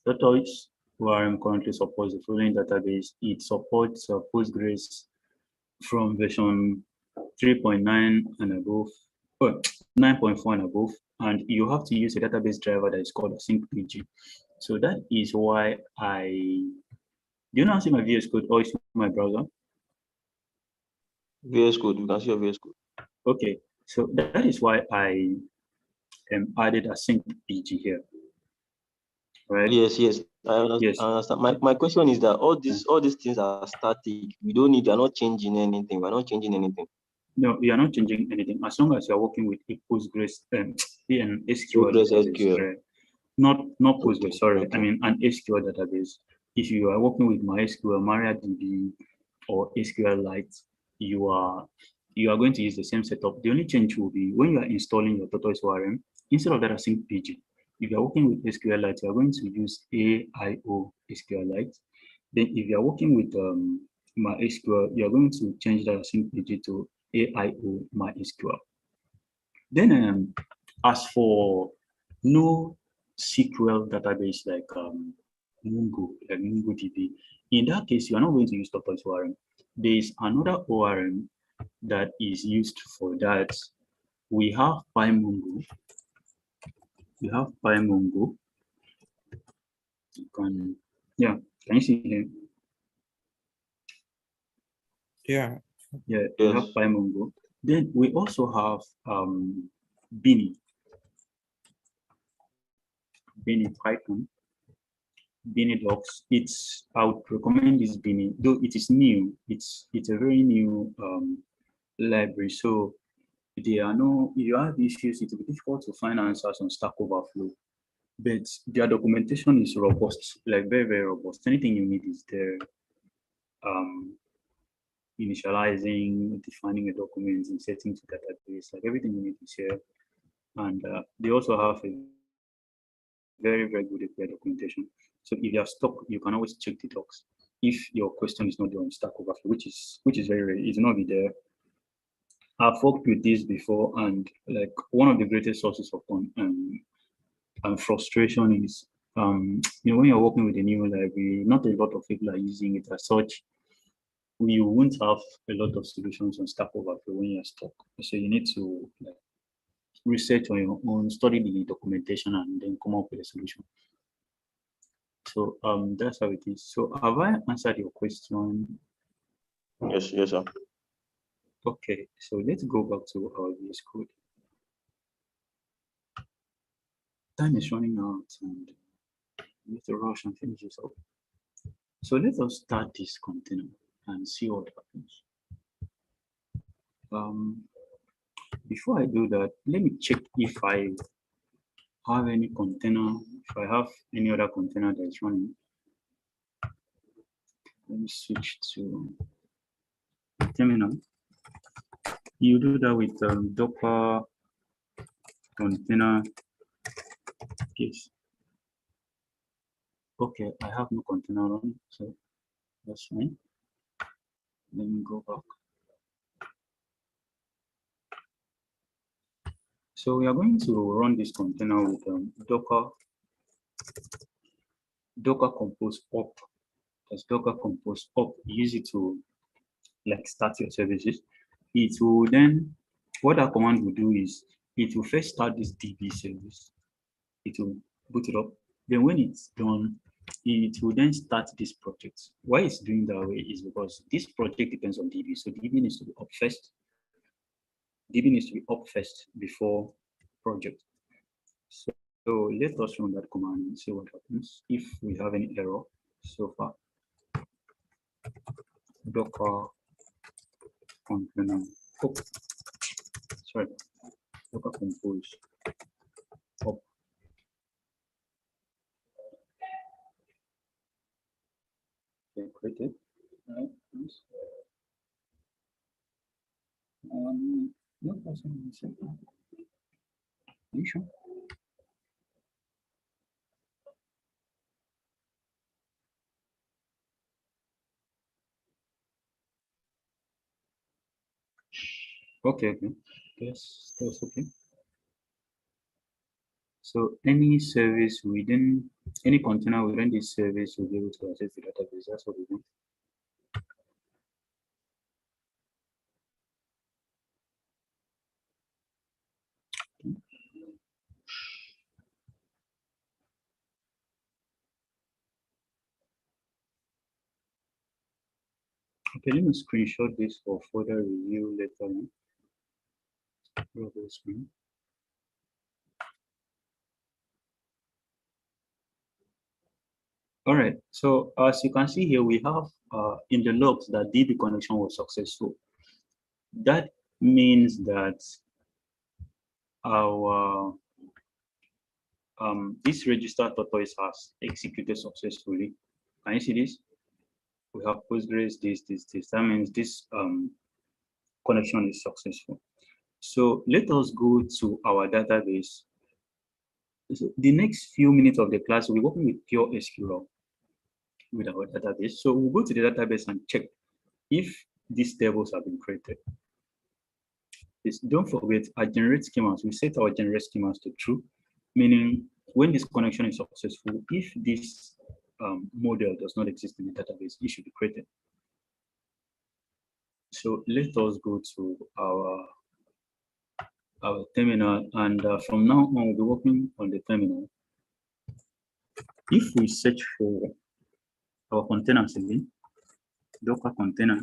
Tortoise ORM currently supports the following database. It supports Postgres from version 3.9 and above, or 9.4 and above, and you have to use a database driver that is called AsyncPG. So that is why do you now see my VS Code or is it my browser? VS Code. You can see your VS Code. Okay, so that is why I added AsyncPG here. Right? Yes. Yes. I understand. My question is that all these things are static. We don't need. They're not changing anything. We're not changing anything. No, you are not changing anything as long as you are working with a Postgres and SQL Progress database. SQL. Right? Not Postgres, Okay. sorry. I Okay. mean an SQL database. If you are working with MySQL, MariaDB, or SQLite, you are going to use the same setup. The only change will be when you are installing your Tortoise ORM, instead of that AsyncPG, if you are working with SQLite, you are going to use AIO SQLite. Then if you are working with MySQL, you are going to change that AsyncPG to AIO MySQL. Then as for no SQL database like MongoDB, in that case, you are not going to use Tortoise ORM. There is another ORM that is used for that. We have PyMongo. We have PyMongo. Can you see him? Yeah. Yeah, we have Yes. PyMongo. Then we also have Bini Python, Bini Docs. I would recommend this Bini, though it is new. It's a very new library. So if you have issues, it will be difficult to find answers on Stack Overflow. But their documentation is robust, like very, very robust. Anything you need is there. Initializing, defining a document, inserting to database, like everything you need is here. And they also have a very, very good API documentation. So if you are stuck, you can always check the docs. If your question is not there on Stack Overflow, which is very rare, it will not be there. I've worked with this before, and like one of the greatest sources of frustration is when you're working with a new library, not a lot of people are using it as such. You won't have a lot of solutions on Stack Overflow when you're stuck. So you need to research on your own, study the documentation, and then come up with a solution. So that's how it is. So have I answered your question? Yes, sir. Okay, so let's go back to our VS Code. Time is running out and we need to rush and finish this up. So let us start this container and see what happens. Before I do that, let me check if I have any container, if I have any other container that's running. Let me switch to terminal. You do that with Docker container case. Okay, I have no container running, so that's fine. Let me go back. So we are going to run this container with Docker compose up. As Docker compose up, use it to like start your services. it will then, what that command will do is, it will first start this DB service. It will boot it up. Then when it's done, it will then start this project. Why it's doing that way is because this project depends on DB. So DB needs to be up first. DB needs to be up first before project. So let us run that command and see what happens if we have any error so far. Docker container. Oh, sorry. Docker compose. Up. Okay, created. Right. No person. Are you sure? Okay, okay. That's okay. So any service within, any container within this service will be able to access the database. That's what we want. Okay, let me screenshot this for further review later on. Screen. All right, so as you can see here, we have in the logs that DB connection was successful. That means that our this register Tortoise has executed successfully. Can you see this? We have Postgres, this. That means this connection is successful. So let us go to our database. So the next few minutes of the class, we're working with pure SQL with our database. So we'll go to the database and check if these tables have been created. Don't forget, our generate schemas, we set our generate schemas to true, meaning when this connection is successful, if this model does not exist in the database, it should be created. So let us go to our terminal, and from now on, we'll be working on the terminal. If we search for our containers again, Docker container,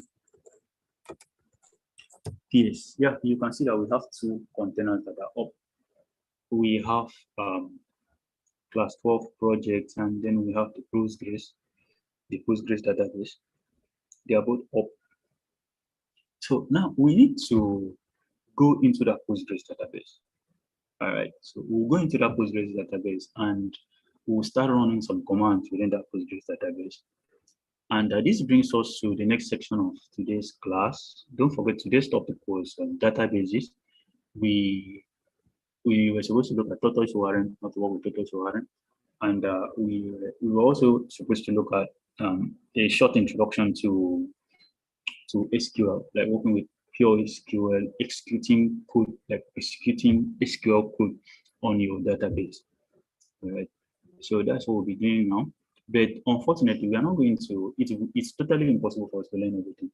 PS, yeah, you can see that we have two containers that are up. We have class 12 projects, and then we have the Postgres database. They are both up. So now we need to go into that Postgres database. All right, so we'll go into that Postgres database and we'll start running some commands within that Postgres database. And this brings us to the next section of today's class. Don't forget, today's topic was databases. We were supposed to look at Tortoise warrant, not to work with Tortoise warrant. And we were also supposed to look at a short introduction to SQL, like working with pure SQL, executing code, like executing SQL code on your database. All right. So that's what we'll be doing now. But unfortunately, we are not going to, it's totally impossible for us to learn everything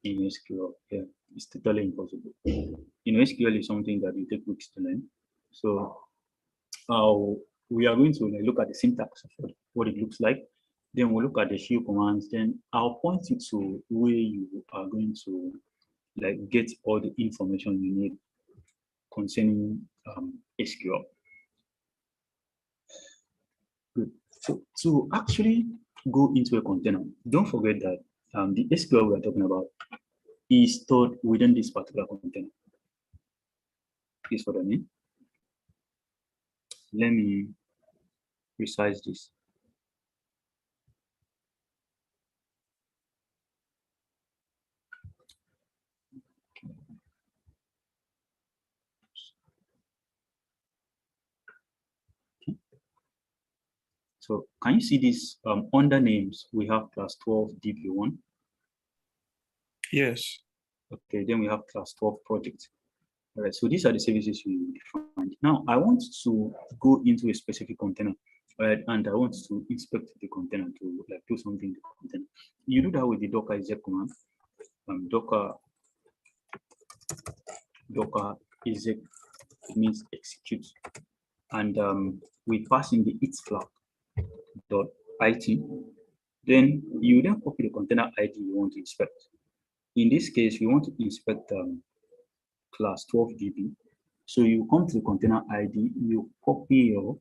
in SQL. Yeah, it's totally impossible. SQL is something that you take weeks to learn. So we are going to look at the syntax of what it looks like. Then we'll look at the shell commands. Then I'll point you to where you are going to get all the information you need concerning SQL. Good. So to actually go into a container, don't forget that the SQL we're talking about is stored within this particular container. Is what I mean. Let me resize this. So can you see this under names? We have class 12 DB1. Yes. Okay, then we have class 12 project. All right, so these are the services we defined. Now I want to go into a specific container, right? And I want to inspect the container to do something in the container. You do that with the docker exec command. Docker docker exec, it means execute, and we pass in the its flag dot it. Then you then copy the container ID you want to inspect. In this case, we want to inspect class 12DB. So you come to the container ID, you copy your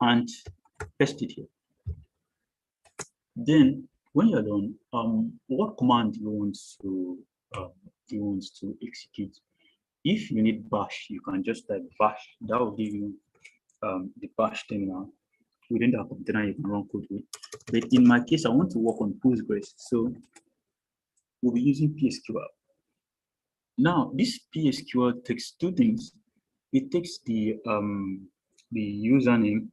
and paste it here. Then when you're done, what command you want to execute? If you need bash, you can just type bash. That will give you the bash terminal. Within that container, you can run code with. But in my case, I want to work on Postgres, so we'll be using PSQL. Now, this PSQL takes two things. It takes the username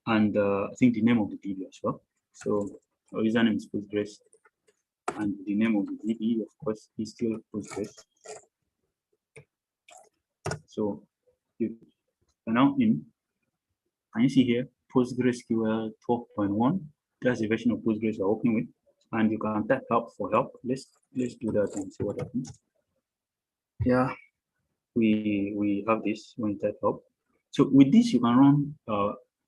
and I think the name of the DB as well. So our username is Postgres, and the name of the DB, of course, is still Postgres. So you are now in. Can you see here PostgreSQL 12.1? That's the version of Postgres we're working with, and you can type help for help. Let's do that and see what happens. Yeah, we have this when you type help. So with this, you can run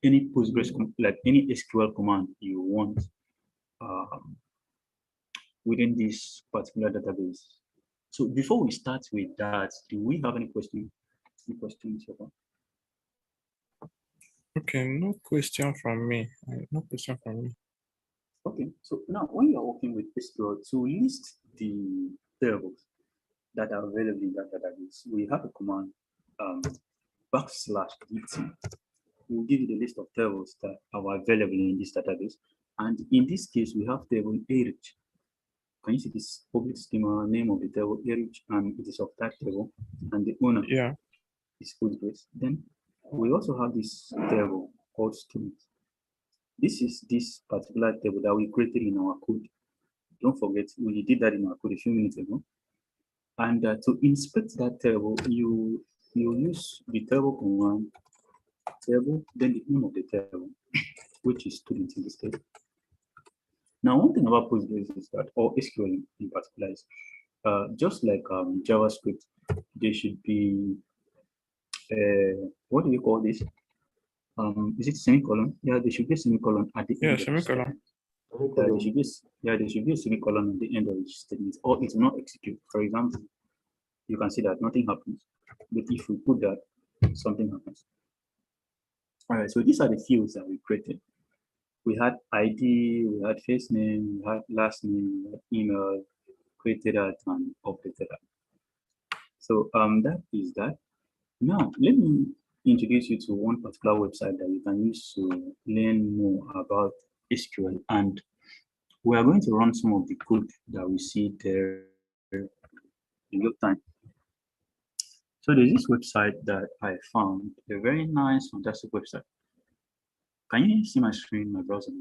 any Postgres, like any SQL command you want within this particular database. So before we start with that, do we have any questions? Any questions so far? Okay, no question from me. No question from me. Okay, so now when you are working with SQL, to list the tables that are available in that database, we have a command \dt. We'll give you the list of tables that are available in this database. And in this case, we have table arich. Can you see this public schema name of the table arich, and it is of that table, and the owner is Postgres. Then we also have this table called student. This is this particular table that we created in our code. Don't forget, we did that in our code a few minutes ago. And to inspect that table, you use the table command, table, then the name of the table, which is student in this case. Now, one thing about Postgres is that, or SQL in particular, is just like JavaScript, there should be, what do you call this? Is it semicolon? Yeah, there should be a semicolon at the end. Semicolon. There should be a semicolon at the end of each statement, or it will not execute. For example, you can see that nothing happens. But if we put that, something happens. All right, so these are the fields that we created. We had ID, we had first name, we had last name, we had email, created that and updated that. So that is that. Now, let me introduce you to one particular website that you can use to learn more about SQL. And we are going to run some of the code that we see there in real time. So there's this website that I found, a very nice, fantastic website. Can you see my screen, my browser?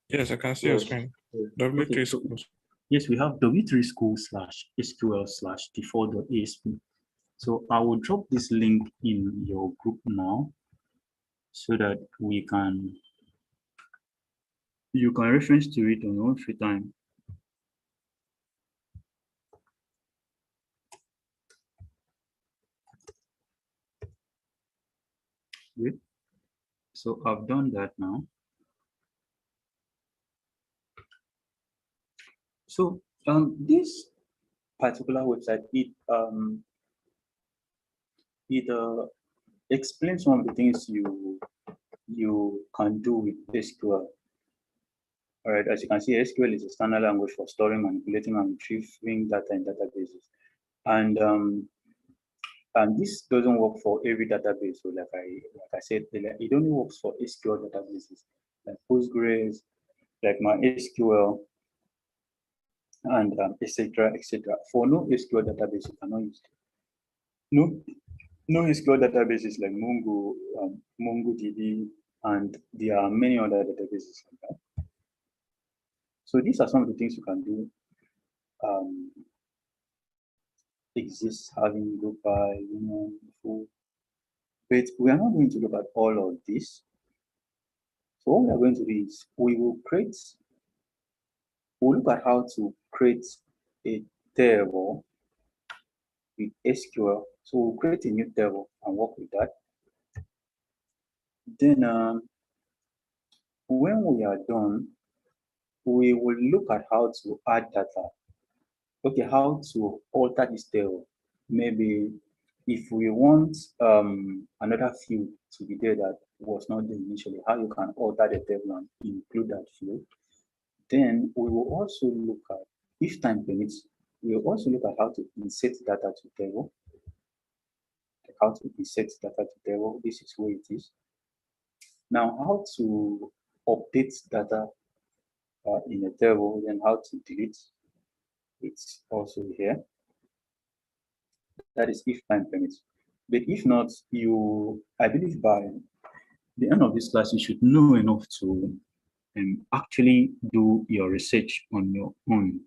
Yes, I can see your screen. W3 Okay, schools. Yes, we have W3 school/SQL/default.asp. So I will drop this link in your group now so that you can reference to it on your own free time. Good. So I've done that now. So this particular website, it explains some of the things you can do with SQL. All right, as you can see, SQL is a standard language for storing, manipulating, and retrieving data in databases. And this doesn't work for every database. So like I said, it only works for SQL databases, like Postgres, like MySQL, and etc. For no SQL database, you cannot use it. No SQL databases like Mongo, MongoDB, and there are many other databases like that. So these are some of the things you can do. Exists, having, group by, full. But we are not going to look at all of this. So what we are going to do is we'll look at how to create a table with SQL. So we'll create a new table and work with that. Then when we are done, we will look at how to add data. Okay, how to alter this table. Maybe if we want another field to be there that was not there initially, how you can alter the table and include that field. Then we will also look at, if time permits, we will also look at how to insert data to table. How to insert data to table. This is where it is. Now, how to update data in a table, then how to delete. It's also here. That is if time permits. But if not, I believe by the end of this class, you should know enough to actually do your research on your own.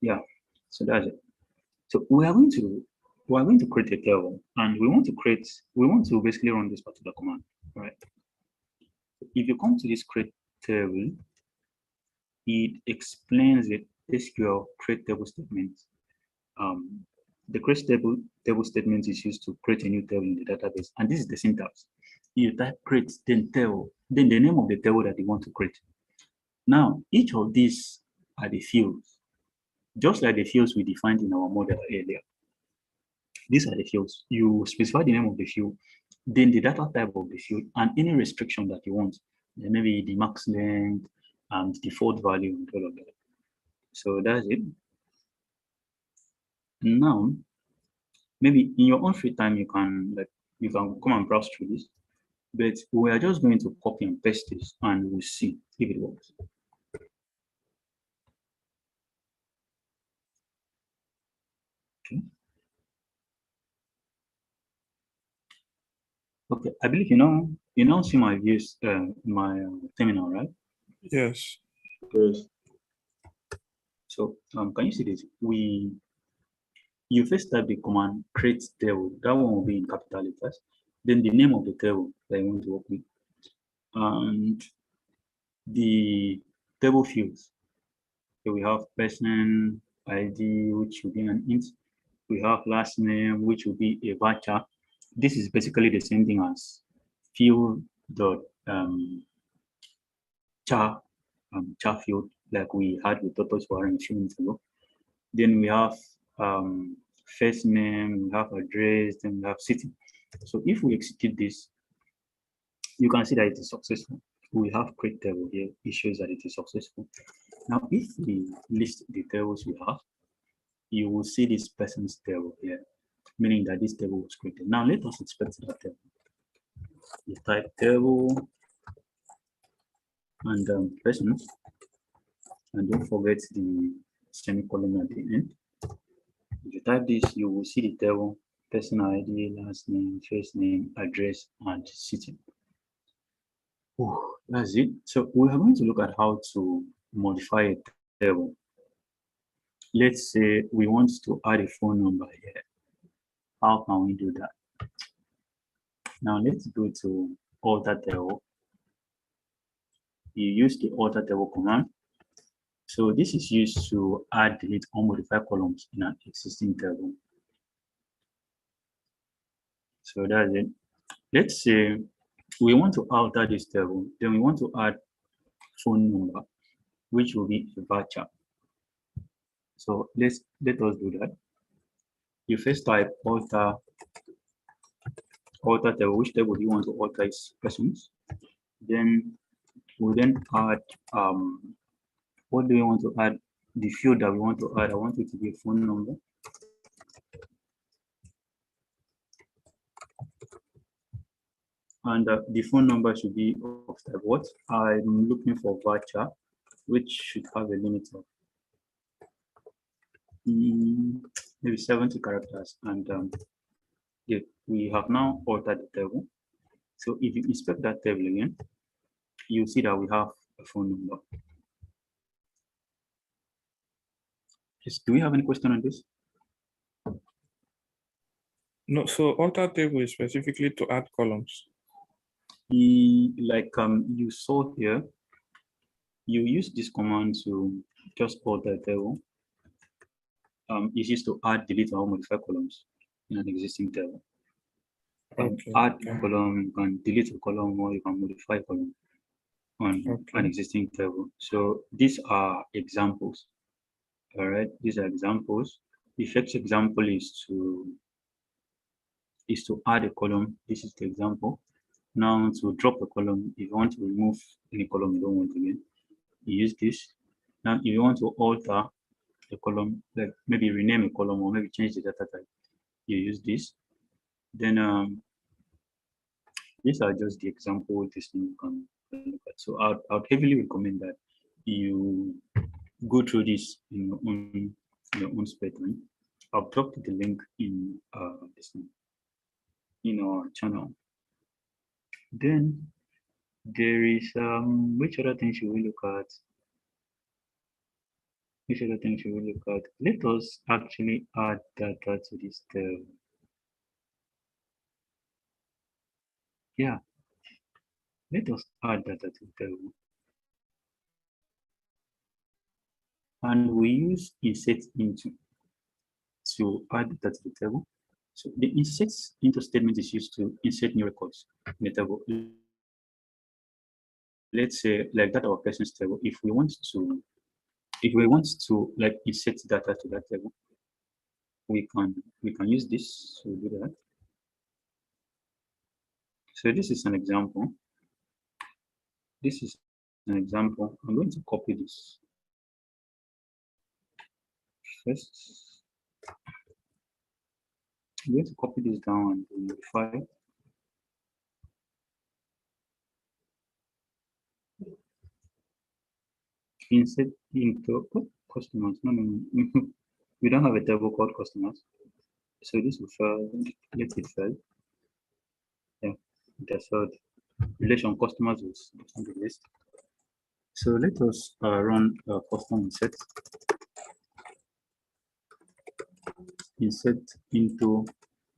Yeah, so that's it. So we are going to create a table, and we want to basically run this particular command, right? If you come to this create table, it explains the SQL create table statement. The create table statement is used to create a new table in the database, and this is the syntax. You type create, then table, then the name of the table that you want to create. Now, each of these are the fields, just like the fields we defined in our model earlier. These are the fields. You specify the name of the field, then the data type of the field, and any restriction that you want. Then maybe the max length and default value and all of that. So that's it. Now, maybe in your own free time, you can come and browse through this. But we are just going to copy and paste this, and we'll see if it works. Okay. Okay, I believe you now see my views, my terminal, right? Yes. Yes. So can you see this? You first type the command create table. That one will be in capital letters. Then the name of the table that you want to work with, and the table fields. So we have person ID, which will be an int. We have last name, which will be a varchar. This is basically the same thing as field dot char field, like we had with Tortoise a few minutes ago. Then we have first name, we have address, then we have city. So if we execute this, you can see that it is successful. We have create table here. It shows that it is successful. Now, if we list the tables we have, you will see this person's table here, meaning that this table was created. Now, let us inspect that table. You type table and persons, and don't forget the semicolon at the end. If you type this, you will see the table, person ID, last name, first name, address, and city. That's it. So we are going to look at how to modify a table. Let's say we want to add a phone number here. How can we do that? Now let's go to alter table. You use the alter table command. So this is used to add, delete, or modify columns in an existing table. So that's it. Let's say we want to alter this table, then we want to add phone number, which will be a varchar. So let us do that. You first type alter table. Which table do you want to alter is persons? Then we then add what do we want to add? The field that we want to add, I want it to be a phone number. And the phone number should be of type what? I'm looking for varchar, which should have a limit of maybe 70 characters. And we have now altered the table. So if you inspect that table again, you see that we have a phone number. Yes, do we have any question on this? No, so alter table is specifically to add columns. Like you saw here, you use this command to just alter the table. is used to add, delete, or modify columns in an existing table. Okay. Add Okay. a column, you can delete a column, or you can modify a column on an Okay. existing table. So these are examples. All right, these are examples. The first example is to add a column. This is the example. Now to drop a column, if you want to remove any column you don't want again, you use this. Now if you want to alter a column, like maybe rename a column or maybe change the data type, you use this. Then these are just the example this thing you can look at. So I'd heavily recommend that you go through this in your own spare time. I've dropped the link in this thing, in our channel. Then there is which other thing should we look at? Which other thing should we look at? Let us actually add data to this table. Yeah, let us add data to the table. And we use insert into to add data to the table. So the insert into statement is used to insert new records in the table. Let's say like that our person's table. If we want to like insert data to that table, we can use this to do that. So this is an example. This is an example. I'm going to copy this first. I'm going to copy this down and modify. Insert into customers. No. We don't have a table called customers. So this will fail. Let it fail. Yeah, that's failed. Relation customers is on the list. So let us run a custom insert into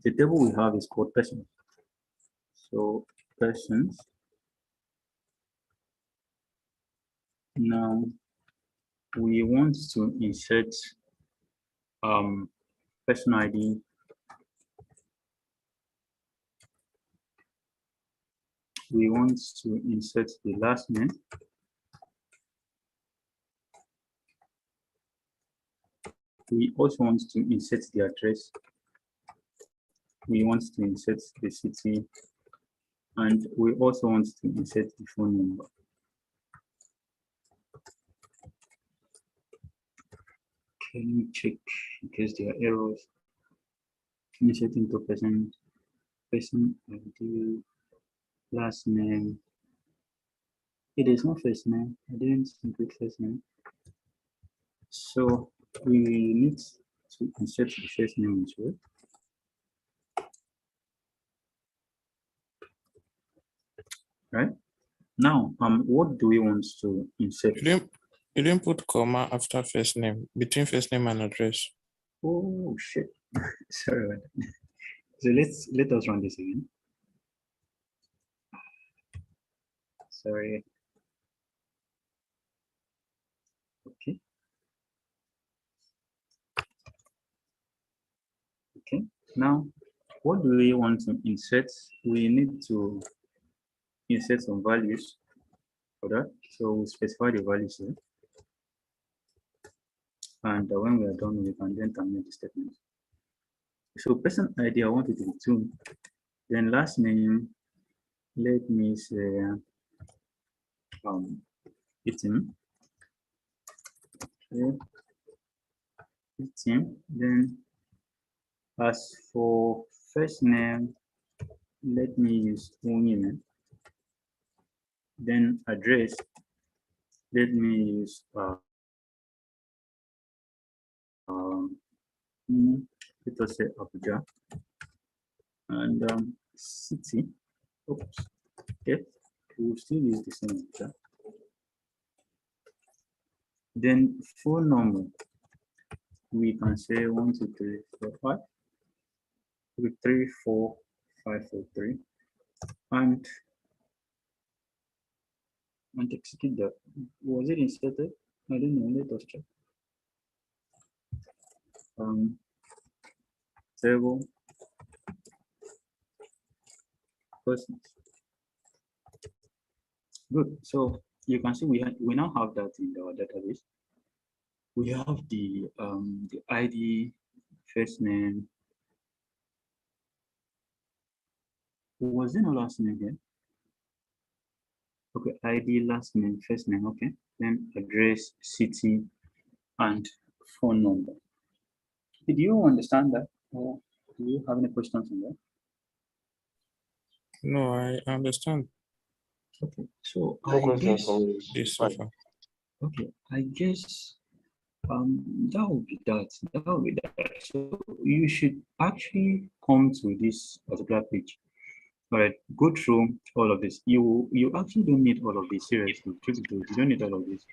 the table we have is called persons. So persons. Now we want to insert person ID. We want to insert the last name. We also want to insert the address. We want to insert the city, and we also want to insert the phone number. Okay, let me check in case there are errors. Insert into person ID, last name. It is not first name. I didn't include first name. So we need to insert the first name as well. Right? Now, what do we want to insert? You didn't put comma after first name, between first name and address. Oh shit. Sorry about that. So let us run this again. Sorry. Okay. Okay. Now, what do we want to insert? We need to insert some values for that. So we specify the values here. And when we are done, we can then terminate the statement. So person ID, I want it to be 2. Then last name, let me say item. Okay. Item. Then as for first name, let me use only. Then address, let me use let us say Abuja, and city. Oops. Okay, we will still use the same Abuja. Then phone number, we can say 1 2 3 4 5 with 3 4 5 4 3, and execute that. Was it inserted? I don't know. Let us check. table persons. Good. So you can see we now have that in our database. We have the ID, first name. Was there no last name here? Okay, ID, last name, first name. Okay, then address, city, and phone number. Did you understand that? Or do you have any questions on that? No, I understand Okay, so No I questions guess from me. this so far. okay, I guess that would be that. That would be that. So you should actually come to this particular page. All right, go through all of this. You actually don't need all of this. Seriously, truth be told, you don't need all of this.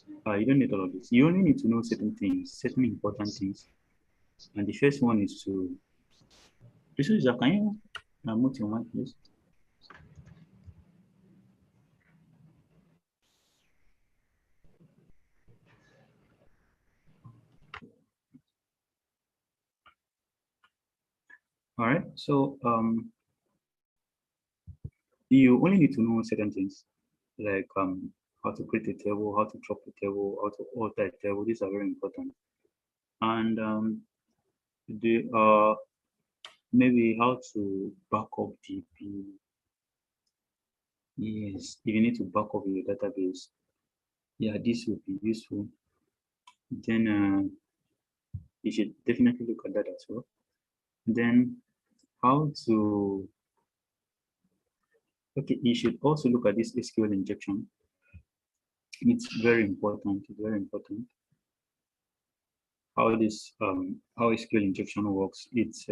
You don't need all of this. You only need to know certain things, certain important things. And the first one is to. This is can you mute your mic, please? All right. So you only need to know certain things like how to create a table, how to drop a table, how to alter a table. These are very important. And the maybe how to back up DB. Yes, if you need to back up your database, yeah, this would be useful. Then you should definitely look at that as well. Then how to okay, you should also look at this SQL injection. It's very important. It's very important. How this how SQL injection works. It's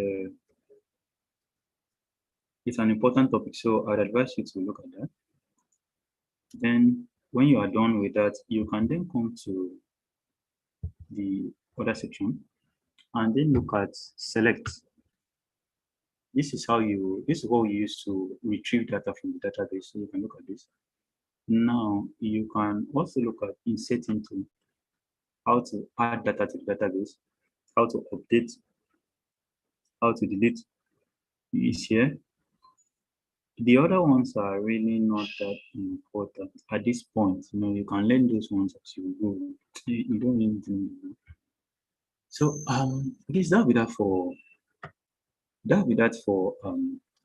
an important topic, so I'd advise you to look at that. Then when you are done with that, you can then come to the other section and then look at select. This is what we use to retrieve data from the database. So you can look at this. Now you can also look at insert into, how to add data to the database, how to update, how to delete is here. The other ones are really not that important at this point. You know, you can learn those ones as you go. You don't really need to know. So I guess that'll be that for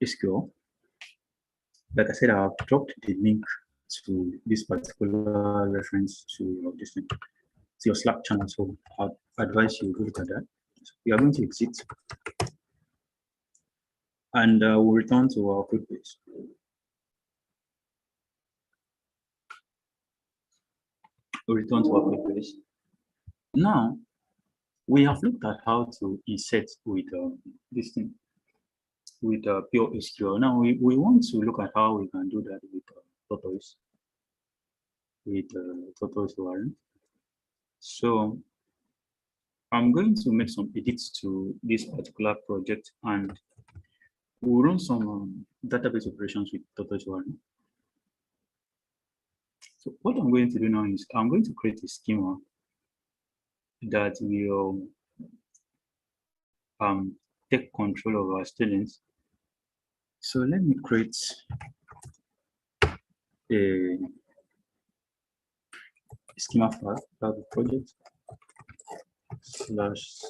SQL. Like I said, I've dropped the link to this particular reference to your Slack channel. So I'd advise you to look at that. So we are going to exit and we'll return to our code base. We'll return to our code base. Now, we have looked at how to insert with this thing, with pure SQL. Now, we want to look at how we can do that with Tortoise, Tortoise variant. So, I'm going to make some edits to this particular project and we'll run some database operations with Tortoise variant. So, what I'm going to do now is I'm going to create a schema that will take control of our students. So let me create a schema file of the project slash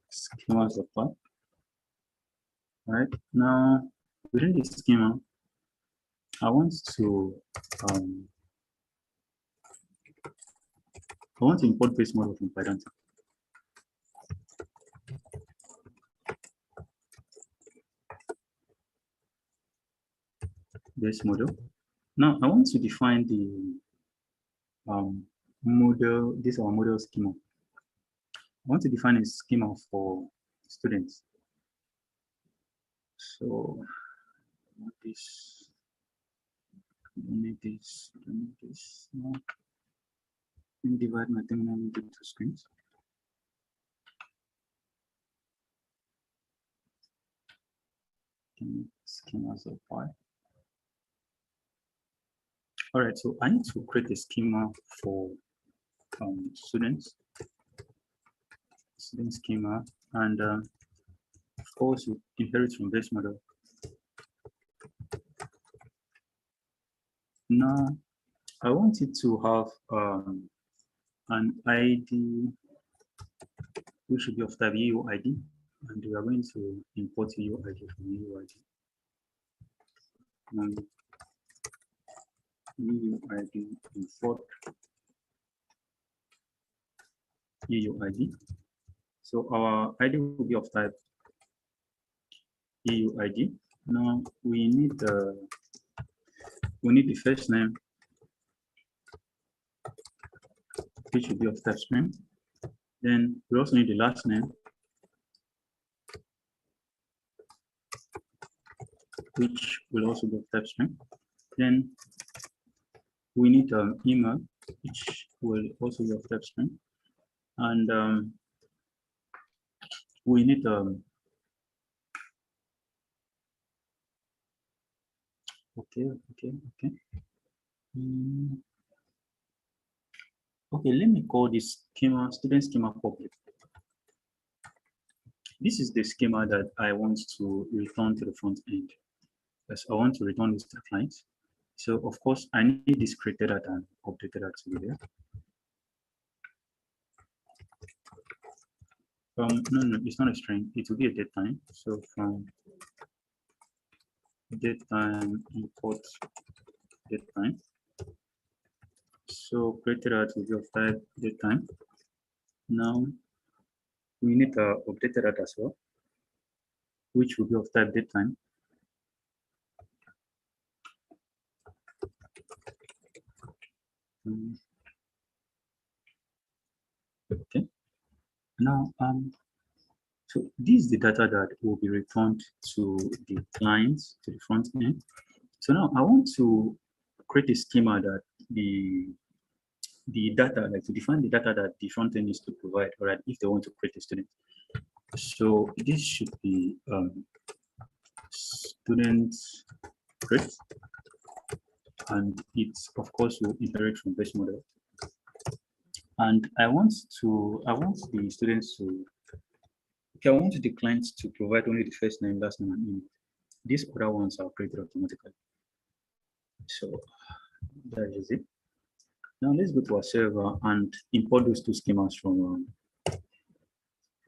schema supply. Right now, within the schema, I want to import base model from Python. Base model. Now I want to define the model. This is our model schema. I want to define a schema for students. So this, don't need this. No. Let me divide my terminal into two screens. Schemas of Y. All right, so I need to create a schema for students. student schema, and of course it inherits from base model. Now I want it to have an ID which should be of type UUID, and we are going to import UUID from UUID. UUID import UUID. So our ID will be of type UUID. Now we need the first name, which should be of type string. Then we also need the last name, which will also be of type string. Then we need email, which will also be of type string, and we need okay. Okay, let me call this schema student schema public. This is the schema that I want to return to the front end. Yes, I want to return this to the client. So of course I need this created data and updated data to be there. No, it's not a string. It will be a datetime. So from datetime import datetime. So created data will be of type datetime. Now we need updated data as well, which will be of type datetime. Okay. Now so this is the data that will be returned to the client, to the front end. So now I want to create a schema that the data, like to define the data that the front end needs to provide, all right, if they want to create a student. So this should be student create, and it's of course will inherit from base model. And I want the students to, okay, I want the client to provide only the first name, last name, and email. These other ones are created automatically. So that is it. Now let's go to our server and import those two schemas from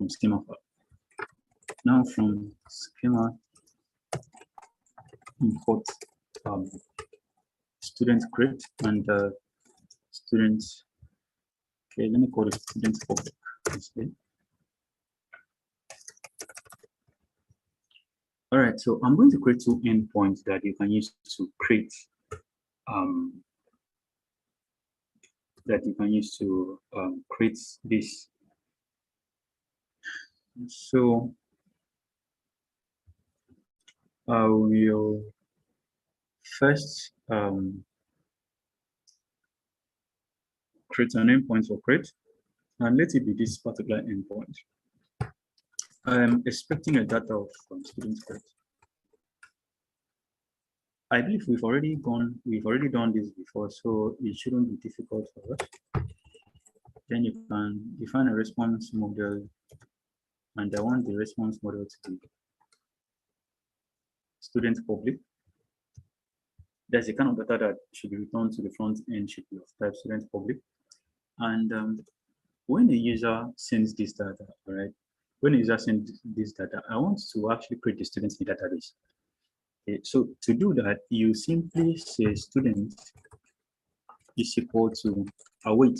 Schema file. Now from Schema, import student create and students. Okay, let me call it student public instead. All right, so I'm going to create two endpoints that you can use to create create this. So I will first create an endpoint for create, and let it be this particular endpoint. I am expecting a data of student create. I believe we've already done this before, so it shouldn't be difficult for us. Then you can define a response model, and I want the response model to be student public. There's a kind of data that should be returned to the front end should be of type student public. And when the user sends this data, all right, when the user sends this data, I want to actually create the students in the database. Okay, so to do that, you simply say student is equal to await.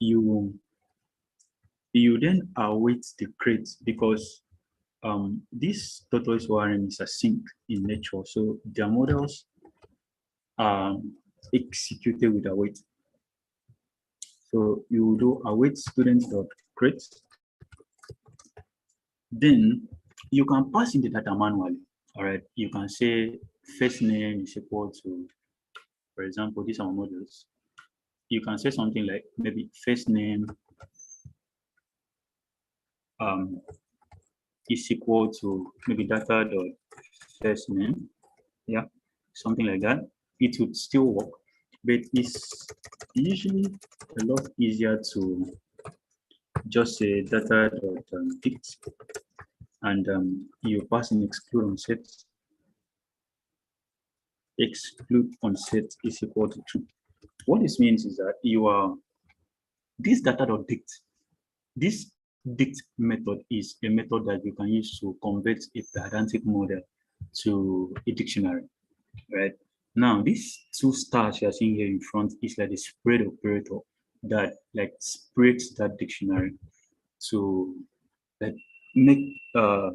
You then await the create, because this Tortoise ORM is async in nature, so their models are executed with await. So you do await student.create. Then you can pass in the data manually. All right, you can say first name is equal to, for example, these are models. You can say something like maybe first name is equal to maybe data dot first name. Yeah, something like that. It would still work, but it's usually a lot easier to just say data.dict, and you pass in exclude on set. Exclude on set is equal to true. What this means is that you are this data.dict. This dict method is a method that you can use to convert a pedantic model to a dictionary, right? Now, these two stars you are seeing here in front is like the spread operator that like spreads that dictionary to like make I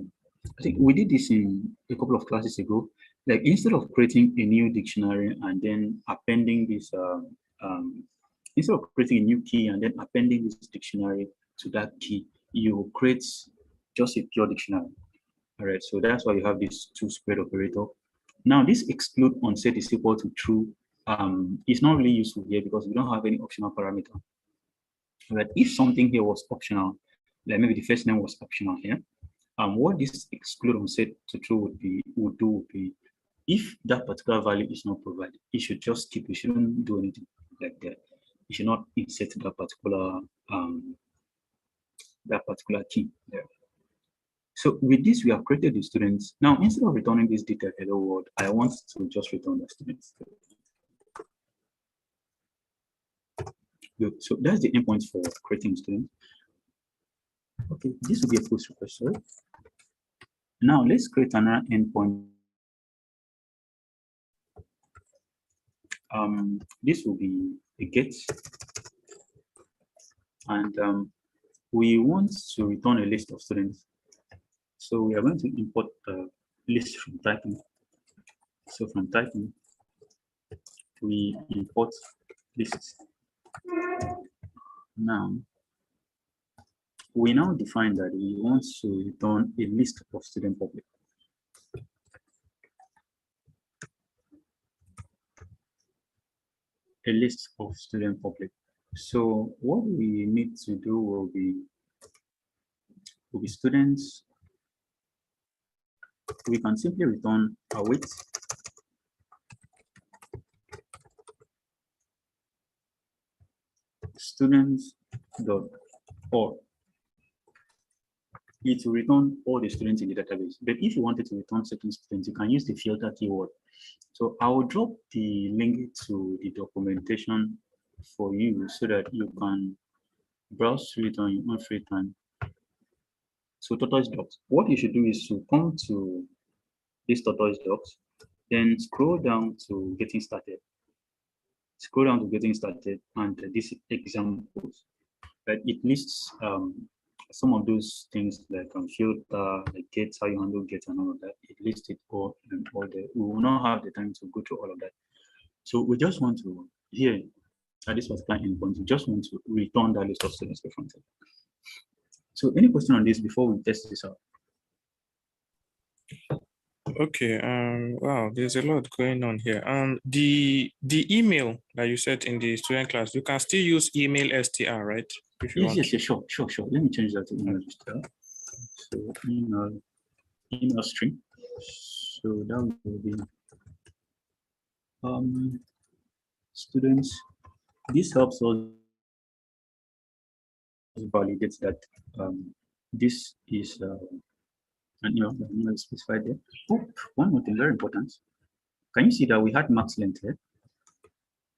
think we did this in a couple of classes ago. Like instead of creating a new dictionary and then appending this instead of creating a new key and then appending this dictionary to that key, you create just a pure dictionary. All right, so that's why you have this two spread operator. Now, this exclude on set is equal to true. It's not really useful here because we don't have any optional parameter. But if something here was optional, like maybe the first name was optional here, what this exclude on set to true would be if that particular value is not provided, it should just keep. You shouldn't do anything like that. You should not insert that particular key there. So with this, we have created the students. Now, instead of returning this detailed hello world, I want to just return the students. Good. So that's the endpoint for creating students. Okay, this will be a post request, sorry. Now let's create another endpoint. This will be a get, and we want to return a list of students. So we are going to import the list from typing. So from typing, we import lists. Now, we now define that we want to return a list of student public. A list of student public. So what we need to do will be students. We can simply return await students dot or. It will return all the students in the database. But if you wanted to return certain students, you can use the filter keyword. So I will drop the link to the documentation for you so that you can browse through it on your own free time. So Tortoise docs. What you should do is to come to this Tortoise docs, then scroll down to getting started. Scroll down to getting started, and this examples. But it lists some of those things like filter, like get, how you handle get, and all of that. It lists it all and all there. We will not have the time to go through all of that. So we just want to here at this particular endpoint, we just want to return that list of students to front end. So any question on this before we test this out? Okay, wow, there's a lot going on here. The email that you said in the student class, you can still use email str, right? If you Yes, want. yes, sure. Let me change that to email str. So email string. So that will be students. This helps us validate that this is an email specified there. Oh, one more thing, very important. Can you see that we had max length here?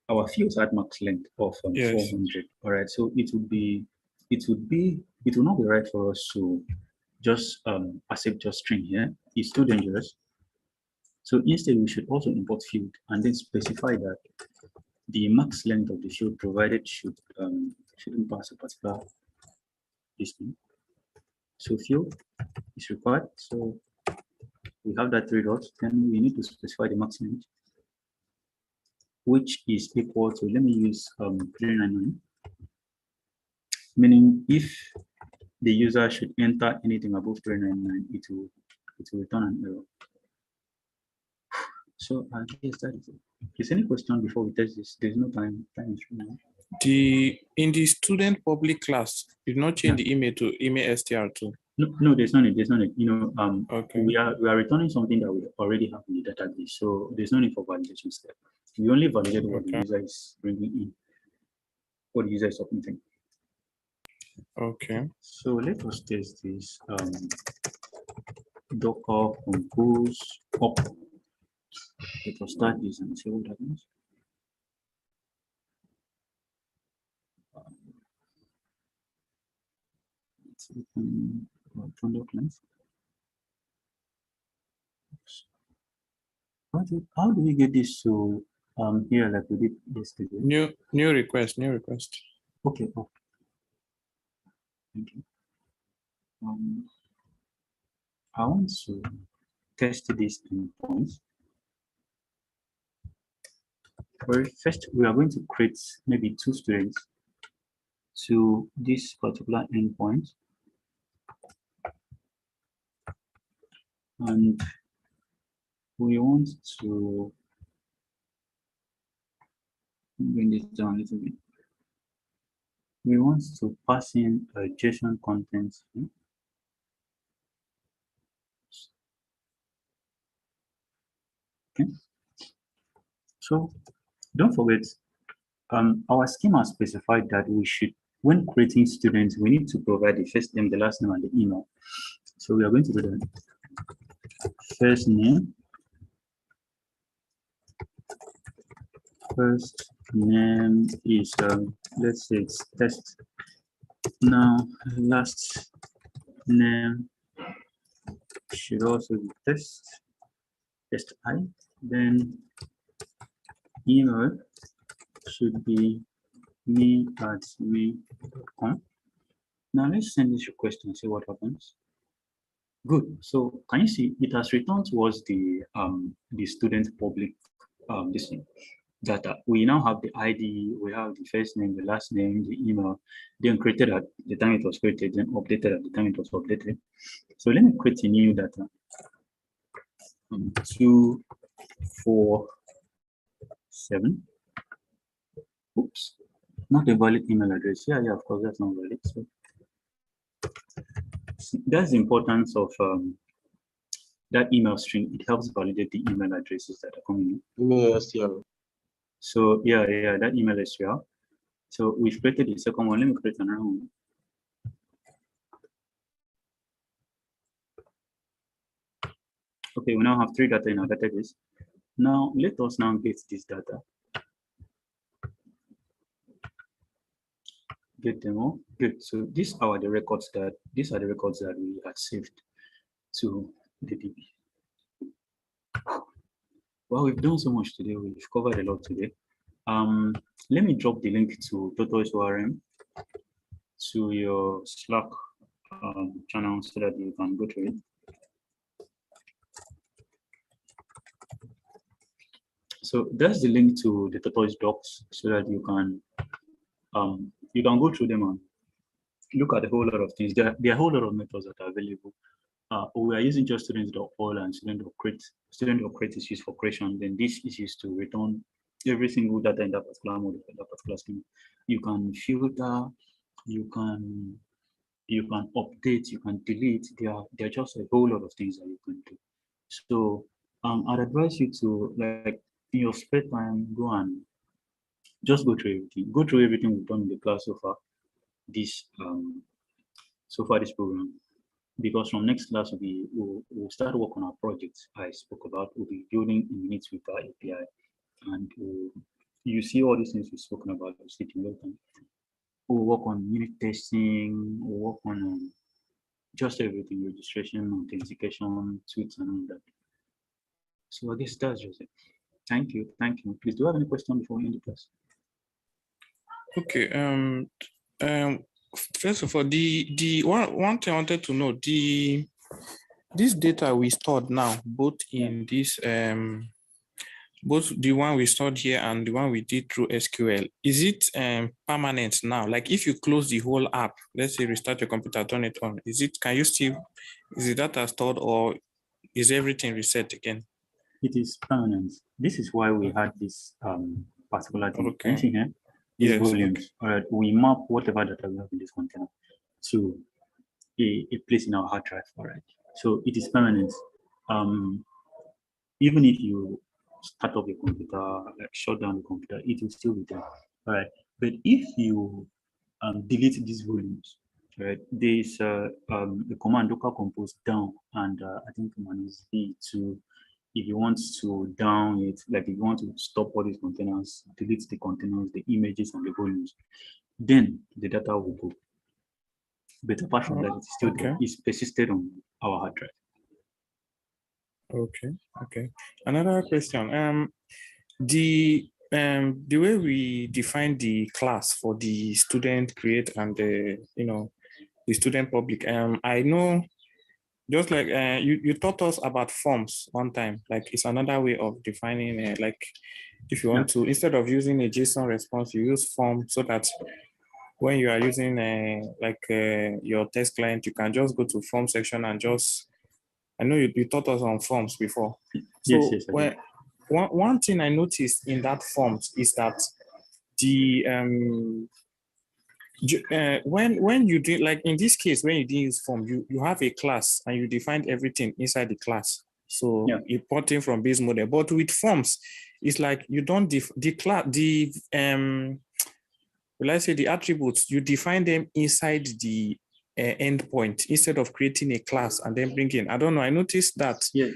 Our fields had max length of Yes. 400. All right, so it will not be right for us to just accept just string here. It's too dangerous. So instead, we should also import field and then specify that the max length of the field provided shouldn't pass a particular distance. So field is required. So we have that 3 dots. Then we need to specify the max length, which is equal to, let me use 399, meaning if the user should enter anything above 399, it will return an error. So I guess that is it. Is there any question before we test this? There's no time is now. In the student public class, you did not change the email to email str too. No, there's no need. You know, okay. we are returning something that we already have in the database, so there's no need for validation step. We only validate what the user is bringing in, what the user is submitting. Okay. So let us test this. Docker compose up. Let us start this and see what happens. Let's open our documents. How do we get this to here like we did yesterday? New request. Okay. Oh. Thank you. I want to test these endpoints. First, we are going to create maybe 2 students to this particular endpoint. And we want to bring this down a little bit. We want to pass in a JSON content. Okay. So don't forget, our schema specified that we should, when creating students, we need to provide the first name, the last name, and the email. So we are going to do that. First name is let's say it's test. Now last name should also be test I. Then email should be me@me.com. Now let's send this request and see what happens. Good. So can you see it has returned towards the student public this thing data. We now have the ID, we have the first name, the last name, the email, then created at the time it was created, then updated at the time it was updated. So let me create a new data. 2, 4, 7. Oops, not a valid email address. Yeah, of course, that's not valid. So that's the importance of that email string. It helps validate the email addresses that are coming in. Email STL. So yeah, that email STL. So we've created the second one. Let me create another one. Okay, we now have 3 data in our database. Now let us now get this data. Get them all. Good. So these are the records that we had saved to the DB. Well, we've done so much today. We've covered a lot today. Let me drop the link to Tortoise ORM to your Slack channel so that you can go through it. So that's the link to the Tortoise docs so that you can go through them and look at a whole lot of things. There are a whole lot of methods that are available. We are using just students.all and student.create is used for creation. Then this is used to return every single data in that particular model, that particular schema. You can filter, you can update, you can delete. There are just a whole lot of things that you can do. So I'd advise you to, like, in your spare time, go and just go through everything. Go through everything we've done in the class so far. This program. Because from next class we'll start work on our projects I spoke about. We'll be building in minutes with our API, and you see all these things we've spoken about. We'll work on unit testing. We'll work on just everything: registration, authentication, tweets, and all that. So I guess that's just it. Thank you. Please, do you have any question before we end the class? Okay. First of all, the one thing I wanted to know, this data we stored now, both in this both the one we stored here and the one we did through SQL, is it permanent now? Like if you close the whole app, let's say restart your computer, turn it on, is the data stored, or is everything reset again? It is permanent. This is why we had this particular thing. Okay. Can you see here? These volumes. Okay. All right, we map whatever data we have in this container to a place in our hard drive. All right. So it is permanent. Even if you start up your computer, like shut down the computer, it will still be there. All right. But if you delete these volumes, right? There's the command docker compose down, and I think command is V to if you want to down it, like if you want to stop all these containers, delete the containers, the images, and the volumes, then the data will go. But apart from that, it's still there. Okay. It's persisted on our hard drive. Okay. Okay. Another question. The way we define the class for the student create and the the student public. I know just like you taught us about forms one time. Like it's another way of defining like if you want to instead of using a JSON response, you use form so that when you are using your test client, you can just go to form section and just I know you taught us on forms before. Yes, So yes, I did. one thing I noticed in that forms is that the when you do like in this case when you didn't use form you have a class and you defined everything inside the class, so importing from base model. But with forms it's like you don't declare the will I say the attributes, you define them inside the endpoint instead of creating a class and then bring in. I don't know, I noticed that. Yes,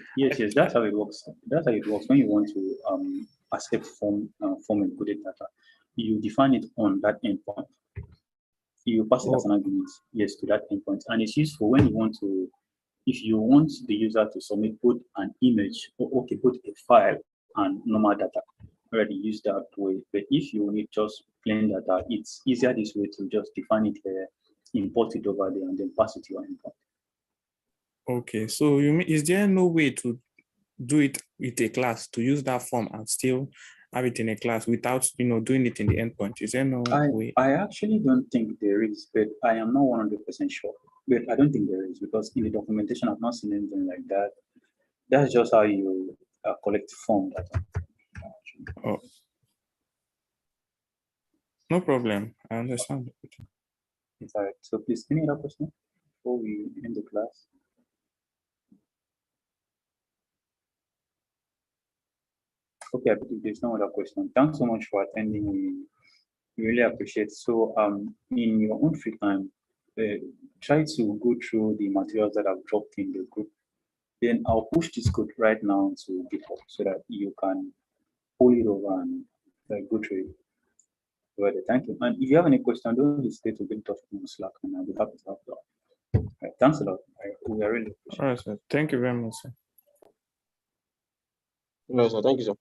that's how it works. That's how it works when you want to accept form encoded data. You define it on that endpoint. You pass it as an argument, yes, to that endpoint, and it's useful when you want to, if you want the user to submit both an image or both a file and normal data. Already use that way, but if you need just plain data, it's easier this way to just define it here, import it over there, and then pass it to your endpoint. Okay, so you mean is there no way to do it with a class, to use that form and still have it in a class without doing it in the endpoint? Is there no way? I actually don't think there is, but I am not 100% sure. But I don't think there is because in the documentation I've not seen anything like that. That's just how you collect form data. Oh, no problem. I understand. It's all right. So please, any other question before we end the class? Okay, I believe there's no other question. Thanks so much for attending. We really appreciate. So, in your own free time, try to go through the materials that I've dropped in the group. Then I'll push this code right now to GitHub so that you can pull it over and go through it. Well, thank you. And if you have any question, don't hesitate to get in touch with me on Slack, and I'll be happy to help you out. Right, thanks a lot. We are really appreciate it. All right, sir. Thank you very much, sir. No, sir. Thank you, sir.